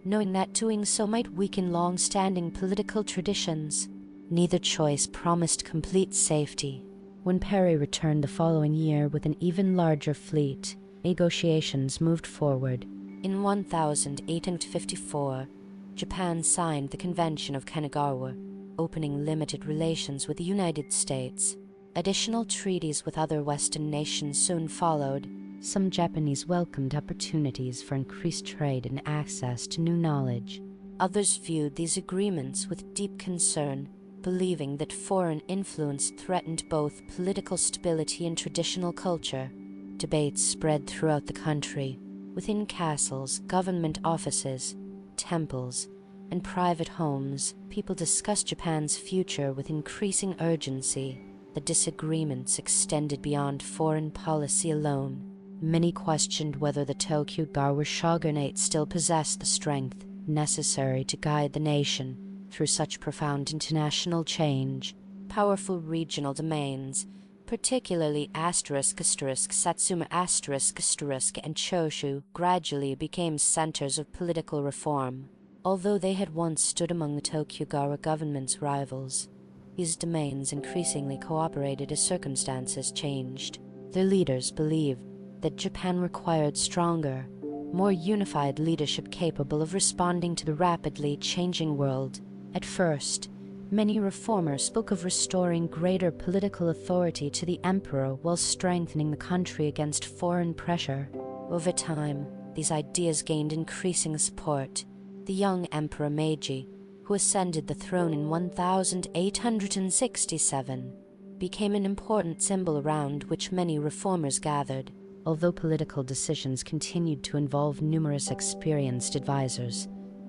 [SPEAKER 1] knowing that doing so might weaken long-standing political traditions? Neither choice promised complete safety.
[SPEAKER 2] When Perry returned the following year with an even larger fleet, negotiations moved forward.
[SPEAKER 1] In 1854, Japan signed the Convention of Kanagawa, opening limited relations with the United States. Additional treaties with other Western nations soon followed.
[SPEAKER 2] Some Japanese welcomed opportunities for increased trade and access to new knowledge.
[SPEAKER 1] Others viewed these agreements with deep concern, believing that foreign influence threatened both political stability and traditional culture. Debates spread throughout the country. Within castles, government offices, temples, and private homes, people discussed Japan's future with increasing urgency. The disagreements extended beyond foreign policy alone. Many questioned whether the Tokugawa shogunate still possessed the strength necessary to guide the nation through such profound international change. Powerful regional domains, particularly Satsuma and Choshu, gradually became centers of political reform. Although they had once stood among the Tokugawa government's rivals, these domains increasingly cooperated as circumstances changed. Their leaders believed that Japan required stronger, more unified leadership capable of responding to the rapidly changing world. At first, many reformers spoke of restoring greater political authority to the emperor while strengthening the country against foreign pressure. Over time, these ideas gained increasing support. The young Emperor Meiji, who ascended the throne in 1867, became an important symbol around which many reformers gathered. Although political decisions continued to involve numerous experienced advisors,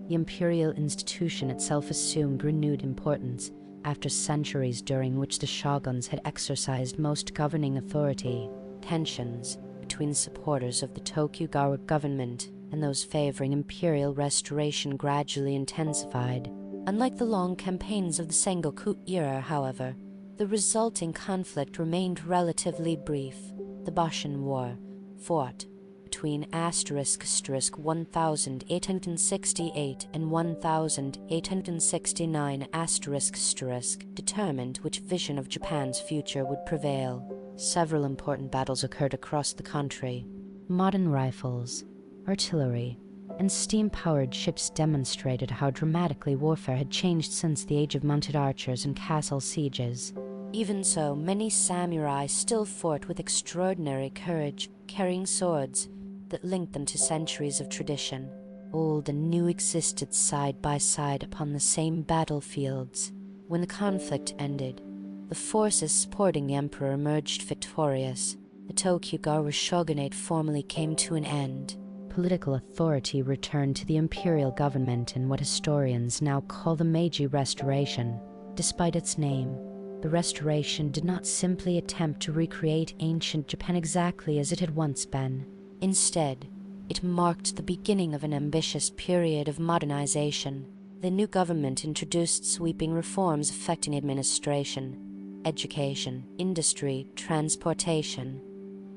[SPEAKER 1] the imperial institution itself assumed renewed importance after centuries during which the shoguns had exercised most governing authority. Tensions between supporters of the Tokugawa government and those favoring imperial restoration gradually intensified. Unlike the long campaigns of the Sengoku era, however, the resulting conflict remained relatively brief. The Boshin War, fought between *1868 and 1869 determined which vision of Japan's future would prevail. Several important battles occurred across the country. Modern rifles, artillery, and steam-powered ships demonstrated how dramatically warfare had changed since the age of mounted archers and castle sieges. Even so, many samurai still fought with extraordinary courage, carrying swords that linked them to centuries of tradition. Old and new existed side by side upon the same battlefields. When the conflict ended, the forces supporting the emperor emerged victorious. The Tokugawa shogunate formally came to an end. Political authority returned to the imperial government in what historians now call the Meiji Restoration. Despite its name, the Restoration did not simply attempt to recreate ancient Japan exactly as it had once been. Instead, it marked the beginning of an ambitious period of modernization. The new government introduced sweeping reforms affecting administration, education, industry, transportation,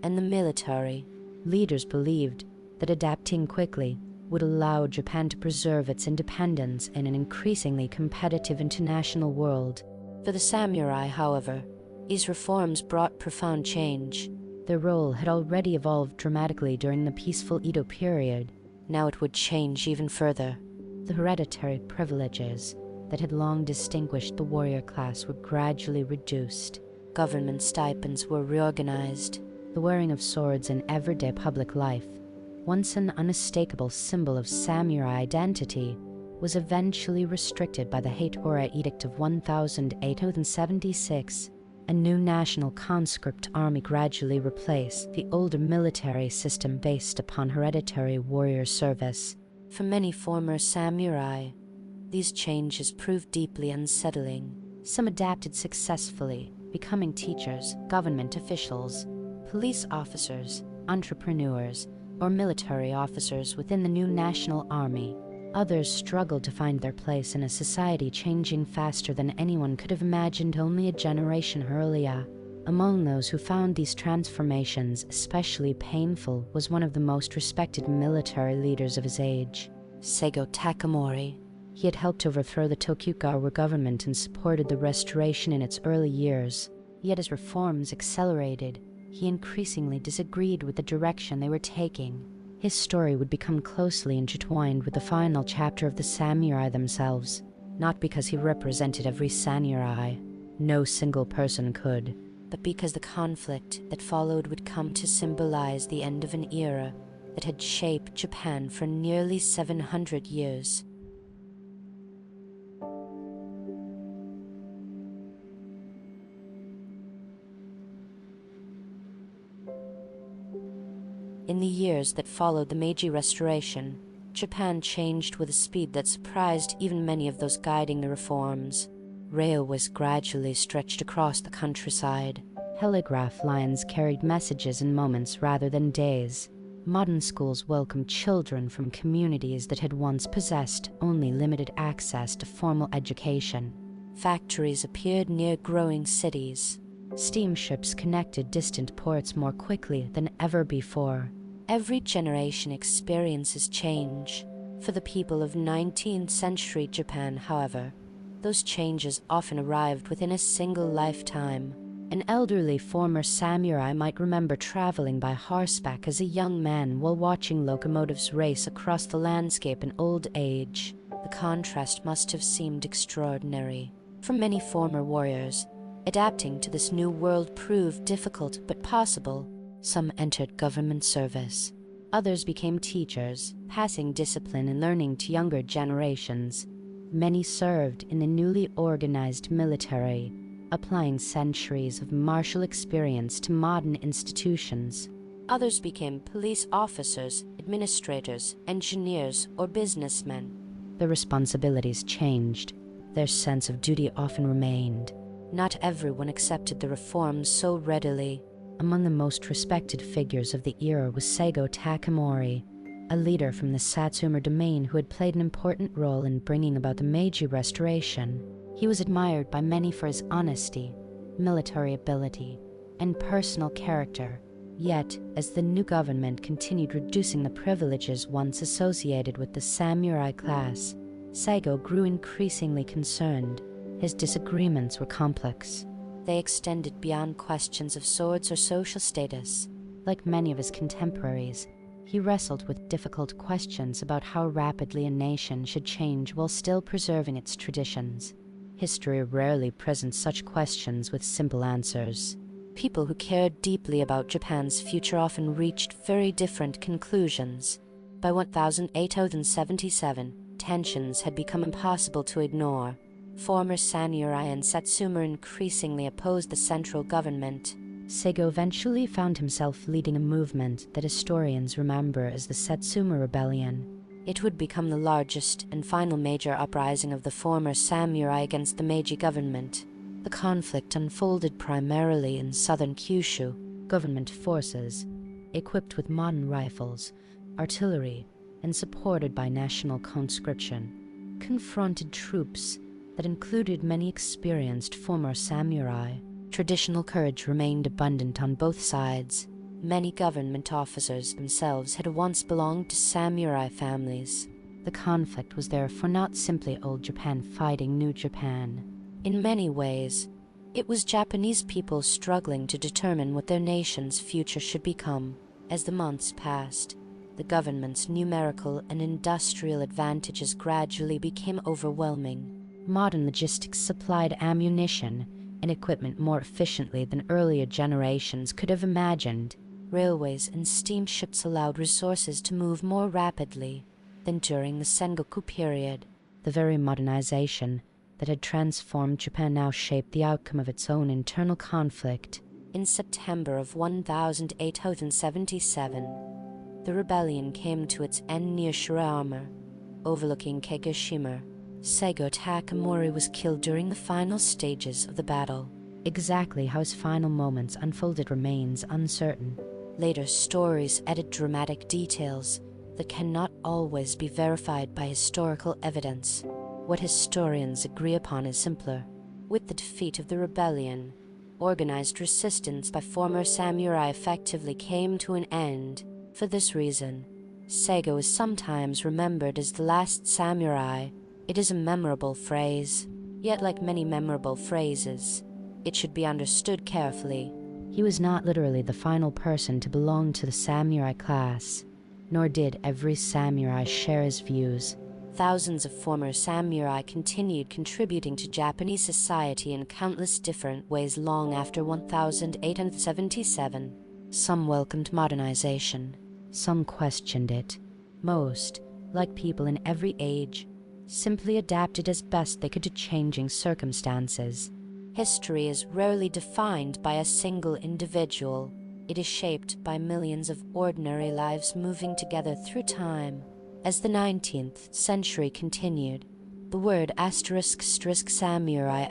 [SPEAKER 1] and the military. Leaders believed that adapting quickly would allow Japan to preserve its independence in an increasingly competitive international world. For the samurai, however, these reforms brought profound change. Their role had already evolved dramatically during the peaceful Edo period. Now it would change even further. The hereditary privileges that had long distinguished the warrior class were gradually reduced. Government stipends were reorganized. The wearing of swords in everyday public life, once an unmistakable symbol of samurai identity, was eventually restricted by the Heitora Edict of 1876. A new national conscript army gradually replaced the older military system based upon hereditary warrior service. For many former samurai, these changes proved deeply unsettling. Some adapted successfully, becoming teachers, government officials, police officers, entrepreneurs, or military officers within the new national army. Others struggled to find their place in a society changing faster than anyone could have imagined only a generation earlier. Among those who found these transformations especially painful was one of the most respected military leaders of his age, Seigo Takamori. He had helped overthrow the Tokugawa government and supported the restoration in its early years. Yet as reforms accelerated, he increasingly disagreed with the direction they were taking. His story would become closely intertwined with the final chapter of the samurai themselves, not because he represented every samurai, no single person could, but because the conflict that followed would come to symbolize the end of an era that had shaped Japan for nearly 700 years. In the years that followed the Meiji Restoration, Japan changed with a speed that surprised even many of those guiding the reforms. Railways gradually stretched across the countryside.
[SPEAKER 2] Telegraph lines carried messages in moments rather than days. Modern schools welcomed children from communities that had once possessed only limited access to formal education.
[SPEAKER 1] Factories appeared near growing cities.
[SPEAKER 2] Steamships connected distant ports more quickly than ever before.
[SPEAKER 1] Every generation experiences change. For the people of 19th century Japan, however, those changes often arrived within a single lifetime.
[SPEAKER 2] An elderly former samurai might remember traveling by horseback as a young man while watching locomotives race across the landscape in old age.
[SPEAKER 1] The contrast must have seemed extraordinary. For many former warriors, adapting to this new world proved difficult but possible.
[SPEAKER 2] Some entered government service. Others became teachers, passing discipline and learning to younger generations. Many served in the newly organized military, applying centuries of martial experience to modern institutions.
[SPEAKER 1] Others became police officers, administrators, engineers, or businessmen.
[SPEAKER 2] Their responsibilities changed. Their sense of duty often remained.
[SPEAKER 1] Not everyone accepted the reforms so readily.
[SPEAKER 2] Among the most respected figures of the era was Seigo Takamori, a leader from the Satsuma domain who had played an important role in bringing about the Meiji Restoration. He was admired by many for his honesty, military ability, and personal character. Yet, as the new government continued reducing the privileges once associated with the samurai class, Seigo grew increasingly concerned. His disagreements were complex.
[SPEAKER 1] They extended beyond questions of swords or social status.
[SPEAKER 2] Like many of his contemporaries, he wrestled with difficult questions about how rapidly a nation should change while still preserving its traditions. History rarely presents such questions with simple answers.
[SPEAKER 1] People who cared deeply about Japan's future often reached very different conclusions. By 1877, tensions had become impossible to ignore. Former samurai and Satsuma increasingly opposed the central government.
[SPEAKER 2] Seigo eventually found himself leading a movement that historians remember as the Satsuma Rebellion.
[SPEAKER 1] It would become the largest and final major uprising of the former samurai against the Meiji government.
[SPEAKER 2] The conflict unfolded primarily in southern Kyushu. Government forces, equipped with modern rifles, artillery, and supported by national conscription, confronted troops that included many experienced former samurai. Traditional courage remained abundant on both sides.
[SPEAKER 1] Many government officers themselves had once belonged to samurai families.
[SPEAKER 2] The conflict was therefore not simply old Japan fighting new Japan.
[SPEAKER 1] In many ways, it was Japanese people struggling to determine what their nation's future should become. As the months passed, the government's numerical and industrial advantages gradually became overwhelming.
[SPEAKER 2] Modern logistics supplied ammunition and equipment more efficiently than earlier generations could have imagined.
[SPEAKER 1] Railways and steamships allowed resources to move more rapidly than during the Sengoku Period.
[SPEAKER 2] The very modernization that had transformed Japan now shaped the outcome of its own internal conflict.
[SPEAKER 1] In September of 1877, the rebellion came to its end near Shirayama, overlooking Kagoshima. Seigo Takamori was killed during the final stages of the battle.
[SPEAKER 2] Exactly how his final moments unfolded remains uncertain.
[SPEAKER 1] Later stories added dramatic details that cannot always be verified by historical evidence. What historians agree upon is simpler. With the defeat of the rebellion, organized resistance by former samurai effectively came to an end. For this reason, Seigo is sometimes remembered as the last samurai. It is a memorable phrase, yet like many memorable phrases, it should be understood carefully.
[SPEAKER 2] He was not literally the final person to belong to the samurai class, nor did every samurai share his views.
[SPEAKER 1] Thousands of former samurai continued contributing to Japanese society in countless different ways long after 1877.
[SPEAKER 2] Some welcomed modernization, some questioned it. Most, like people in every age, simply adapted as best they could to changing circumstances.
[SPEAKER 1] History is rarely defined by a single individual. It is shaped by millions of ordinary lives moving together through time. As the 19th century continued, the word **samurai**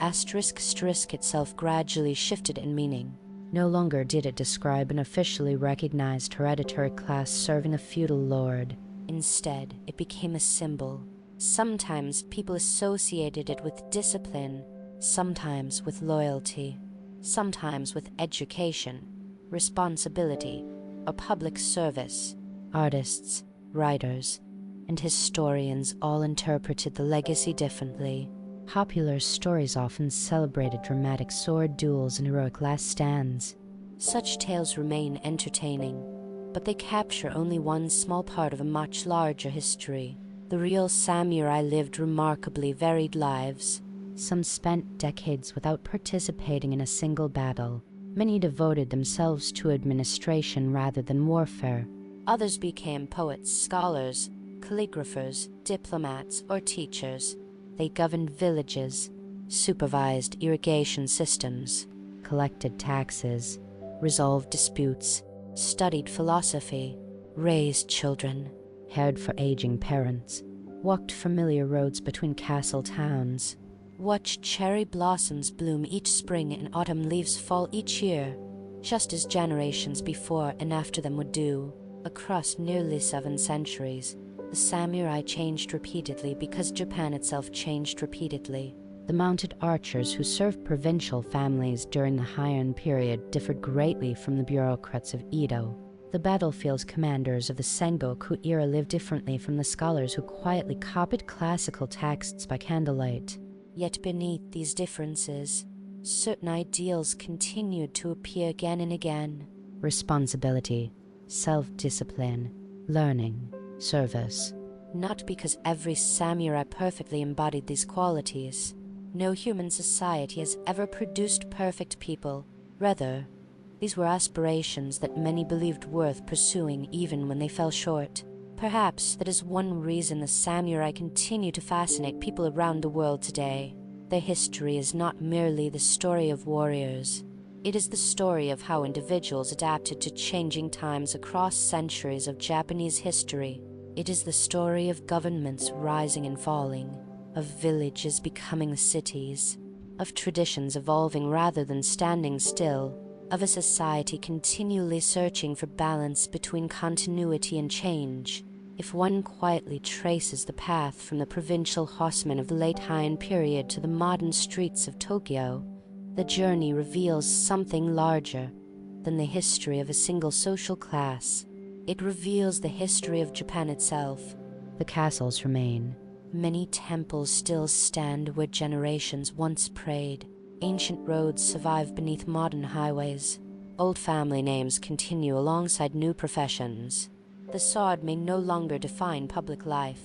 [SPEAKER 1] itself gradually shifted in meaning.
[SPEAKER 2] No longer did it describe an officially recognized hereditary class serving a feudal lord.
[SPEAKER 1] Instead, it became a symbol. Sometimes people associated it with discipline, sometimes with loyalty, sometimes with education, responsibility, or public service.
[SPEAKER 2] Artists, writers, and historians all interpreted the legacy differently. Popular stories often celebrated dramatic sword duels and heroic last stands.
[SPEAKER 1] Such tales remain entertaining, but they capture only one small part of a much larger history. The real samurai lived remarkably varied lives.
[SPEAKER 2] Some spent decades without participating in a single battle. Many devoted themselves to administration rather than warfare.
[SPEAKER 1] Others became poets, scholars, calligraphers, diplomats, or teachers.
[SPEAKER 2] They governed villages, supervised irrigation systems, collected taxes,
[SPEAKER 1] resolved disputes, studied philosophy, raised children,
[SPEAKER 2] cared for aging parents, walked familiar roads between castle towns,
[SPEAKER 1] watched cherry blossoms bloom each spring and autumn leaves fall each year, just as generations before and after them would do. Across nearly 7 centuries, the samurai changed repeatedly because Japan itself changed repeatedly.
[SPEAKER 2] The mounted archers who served provincial families during the Heian period differed greatly from the bureaucrats of Edo. The battlefield's commanders of the Sengoku era lived differently from the scholars who quietly copied classical texts by candlelight.
[SPEAKER 1] Yet beneath these differences, certain ideals continued to appear again and again.
[SPEAKER 2] Responsibility, self-discipline, learning, service.
[SPEAKER 1] Not because every samurai perfectly embodied these qualities. No human society has ever produced perfect people. Rather, these were aspirations that many believed worth pursuing even when they fell short. Perhaps that is one reason the samurai continue to fascinate people around the world today. Their history is not merely the story of warriors. It is the story of how individuals adapted to changing times across centuries of Japanese history. It is the story of governments rising and falling, of villages becoming cities, of traditions evolving rather than standing still, of a society continually searching for balance between continuity and change. If one quietly traces the path from the provincial horsemen of the late Heian period to the modern streets of Tokyo, the journey reveals something larger than the history of a single social class. It reveals the history of Japan itself.
[SPEAKER 2] The castles remain.
[SPEAKER 1] Many temples still stand where generations once prayed. Ancient roads survive beneath modern highways. Old family names continue alongside new professions. The sword may no longer define public life,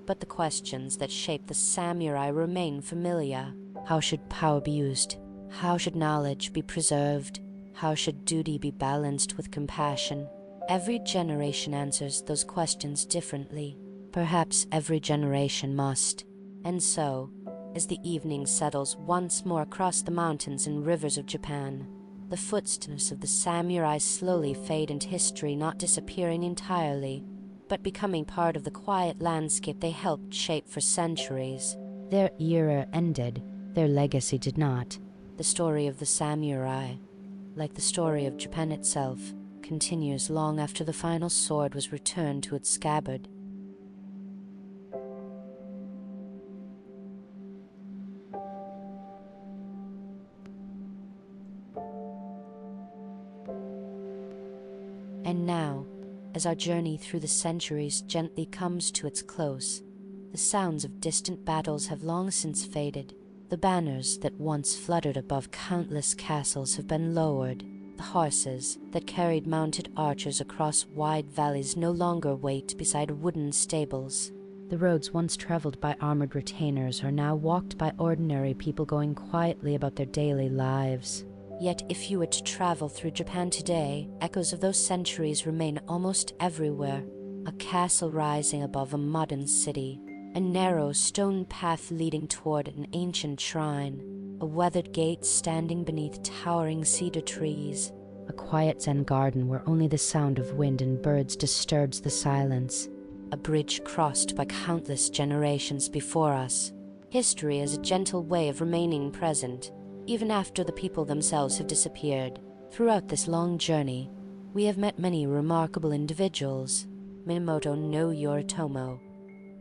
[SPEAKER 1] but the questions that shape the samurai remain familiar. How should power be used? How should knowledge be preserved? How should duty be balanced with compassion? Every generation answers those questions differently. Perhaps every generation must. And so, as the evening settles once more across the mountains and rivers of Japan, the footsteps of the samurai slowly fade into history, not disappearing entirely, but becoming part of the quiet landscape they helped shape for centuries.
[SPEAKER 2] Their era ended, their legacy did not.
[SPEAKER 1] The story of the samurai, like the story of Japan itself, continues long after the final sword was returned to its scabbard. And now, as our journey through the centuries gently comes to its close, the sounds of distant battles have long since faded. The banners that once fluttered above countless castles have been lowered. The horses that carried mounted archers across wide valleys no longer wait beside wooden stables.
[SPEAKER 2] The roads once traveled by armored retainers are now walked by ordinary people going quietly about their daily lives.
[SPEAKER 1] Yet if you were to travel through Japan today, echoes of those centuries remain almost everywhere. A castle rising above a modern city, a narrow stone path leading toward an ancient shrine, a weathered gate standing beneath towering cedar trees.
[SPEAKER 2] a quiet Zen garden where only the sound of wind and birds disturbs the silence.
[SPEAKER 1] A bridge crossed by countless generations before us. History is a gentle way of remaining present, even after the people themselves have disappeared. Throughout this long journey, we have met many remarkable individuals. Minamoto no Yoritomo,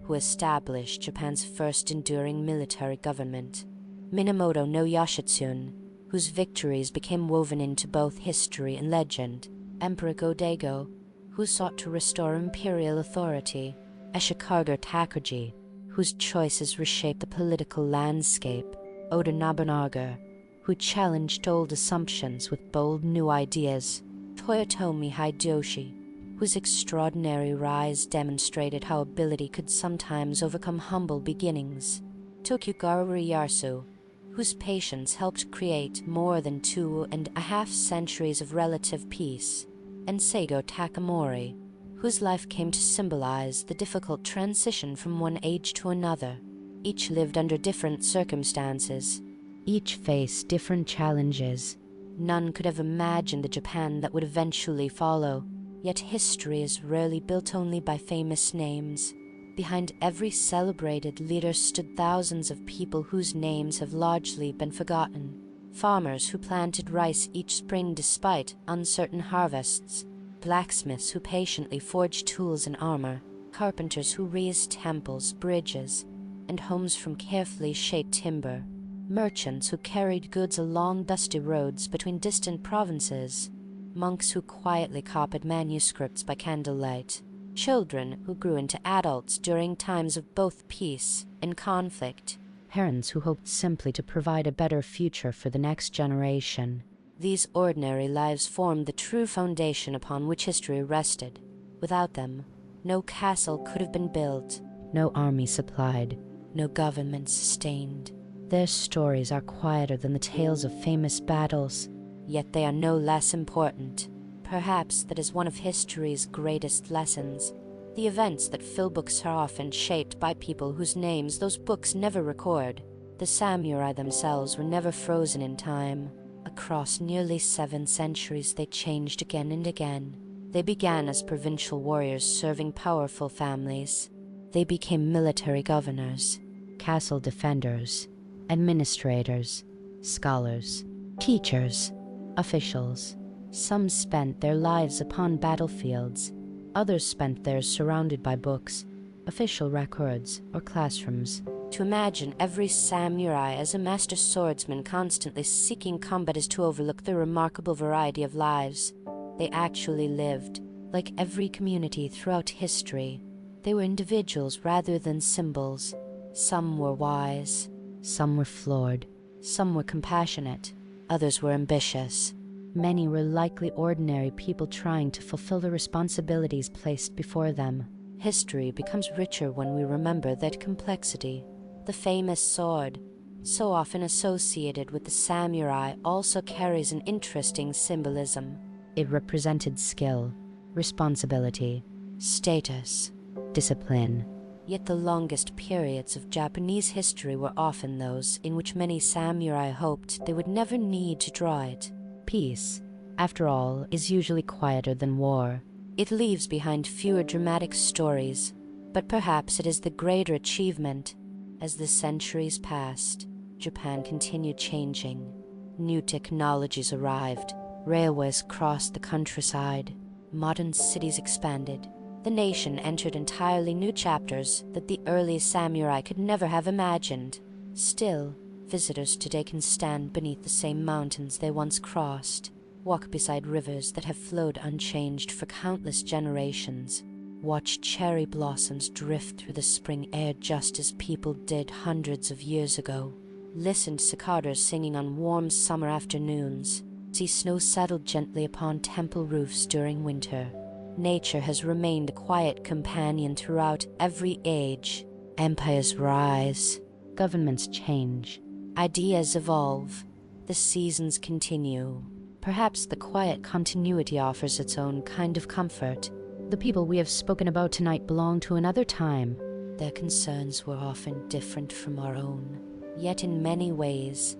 [SPEAKER 1] who established Japan's first enduring military government. Minamoto no Yoshitsune, whose victories became woven into both history and legend. Emperor Go-Daigo, who sought to restore imperial authority. Ashikaga Takuji, whose choices reshaped the political landscape. Oda Nobunaga, who challenged old assumptions with bold new ideas. Toyotomi Hideyoshi, whose extraordinary rise demonstrated how ability could sometimes overcome humble beginnings. Tokugawa Ieyasu, whose patience helped create more than 2.5 centuries of relative peace. And Seigo Takamori, whose life came to symbolize the difficult transition from one age to another. Each lived under different circumstances.
[SPEAKER 2] Each faced different challenges.
[SPEAKER 1] None could have imagined the Japan that would eventually follow, yet history is rarely built only by famous names. Behind every celebrated leader stood thousands of people whose names have largely been forgotten. Farmers who planted rice each spring despite uncertain harvests. Blacksmiths who patiently forged tools and armor. Carpenters who raised temples, bridges, and homes from carefully shaped timber. Merchants who carried goods along dusty roads between distant provinces. Monks who quietly copied manuscripts by candlelight. Children who grew into adults during times of both peace and conflict.
[SPEAKER 2] Parents who hoped simply to provide a better future for the next generation.
[SPEAKER 1] These ordinary lives formed the true foundation upon which history rested. Without them, no castle could have been built,
[SPEAKER 2] no army supplied,
[SPEAKER 1] no government sustained.
[SPEAKER 2] Their stories are quieter than the tales of famous battles,
[SPEAKER 1] yet they are no less important. Perhaps that is one of history's greatest lessons. The events that fill books are often shaped by people whose names those books never record. The samurai themselves were never frozen in time. Across nearly 7 centuries they changed again and again. They began as provincial warriors serving powerful families. They became military governors,
[SPEAKER 2] castle defenders, administrators, scholars, teachers, officials. Some spent their lives upon battlefields. Others spent theirs surrounded by books, official records, or classrooms.
[SPEAKER 1] To imagine every samurai as a master swordsman constantly seeking combat is to overlook the remarkable variety of lives they actually lived. Like every community throughout history, they were individuals rather than symbols. Some were wise.
[SPEAKER 2] Some were flawed.
[SPEAKER 1] Some were compassionate. Others were ambitious.
[SPEAKER 2] Many were likely ordinary people trying to fulfill the responsibilities placed before them.
[SPEAKER 1] History becomes richer when we remember that complexity. The famous sword, so often associated with the samurai, also carries an interesting symbolism.
[SPEAKER 2] It represented skill, responsibility,
[SPEAKER 1] status,
[SPEAKER 2] discipline.
[SPEAKER 1] Yet the longest periods of Japanese history were often those in which many samurai hoped they would never need to draw it.
[SPEAKER 2] Peace, after all, is usually quieter than war.
[SPEAKER 1] It leaves behind fewer dramatic stories, but perhaps it is the greater achievement. As the centuries passed, Japan continued changing. New technologies arrived. Railways crossed the countryside. Modern cities expanded. The nation entered entirely new chapters that the early samurai could never have imagined. Still, visitors today can stand beneath the same mountains they once crossed, walk beside rivers that have flowed unchanged for countless generations, watch cherry blossoms drift through the spring air just as people did hundreds of years ago, listen to cicadas singing on warm summer afternoons, see snow settle gently upon temple roofs during winter. Nature has remained a quiet companion throughout every age. Empires rise.
[SPEAKER 2] Governments change.
[SPEAKER 1] Ideas evolve. The seasons continue. Perhaps the quiet continuity offers its own kind of comfort.
[SPEAKER 2] The people we have spoken about tonight belong to another time.
[SPEAKER 1] Their concerns were often different from our own. Yet in many ways,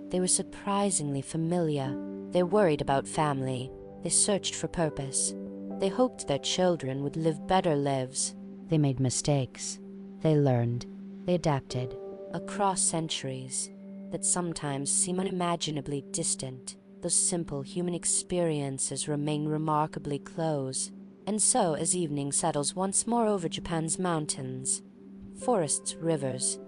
[SPEAKER 1] they were surprisingly familiar. They worried about family. They searched for purpose. They hoped their children would live better lives.
[SPEAKER 2] They made mistakes. They learned. They adapted.
[SPEAKER 1] Across centuries that sometimes seem unimaginably distant, those simple human experiences remain remarkably close. And so, as evening settles once more over Japan's mountains, forests, rivers,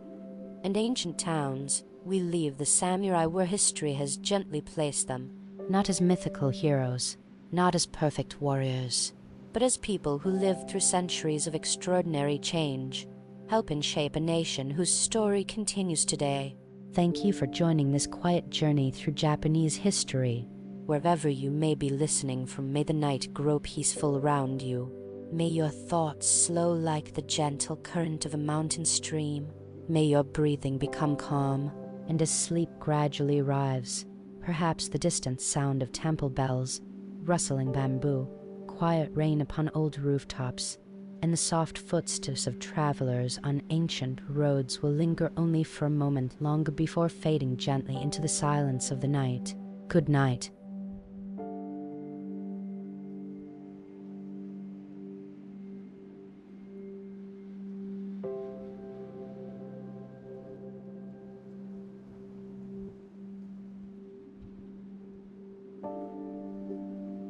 [SPEAKER 1] and ancient towns, we leave the samurai where history has gently placed them.
[SPEAKER 2] Not as mythical heroes, not as perfect warriors,
[SPEAKER 1] but as people who lived through centuries of extraordinary change, helping shape a nation whose story continues today.
[SPEAKER 2] Thank you for joining this quiet journey through Japanese history.
[SPEAKER 1] Wherever you may be listening from, may the night grow peaceful around you. May your thoughts slow like the gentle current of a mountain stream. May your breathing become calm.
[SPEAKER 2] And as sleep gradually arrives, perhaps the distant sound of temple bells, rustling bamboo, quiet rain upon old rooftops, and the soft footsteps of travelers on ancient roads will linger only for a moment longer before fading gently into the silence of the night. Good night.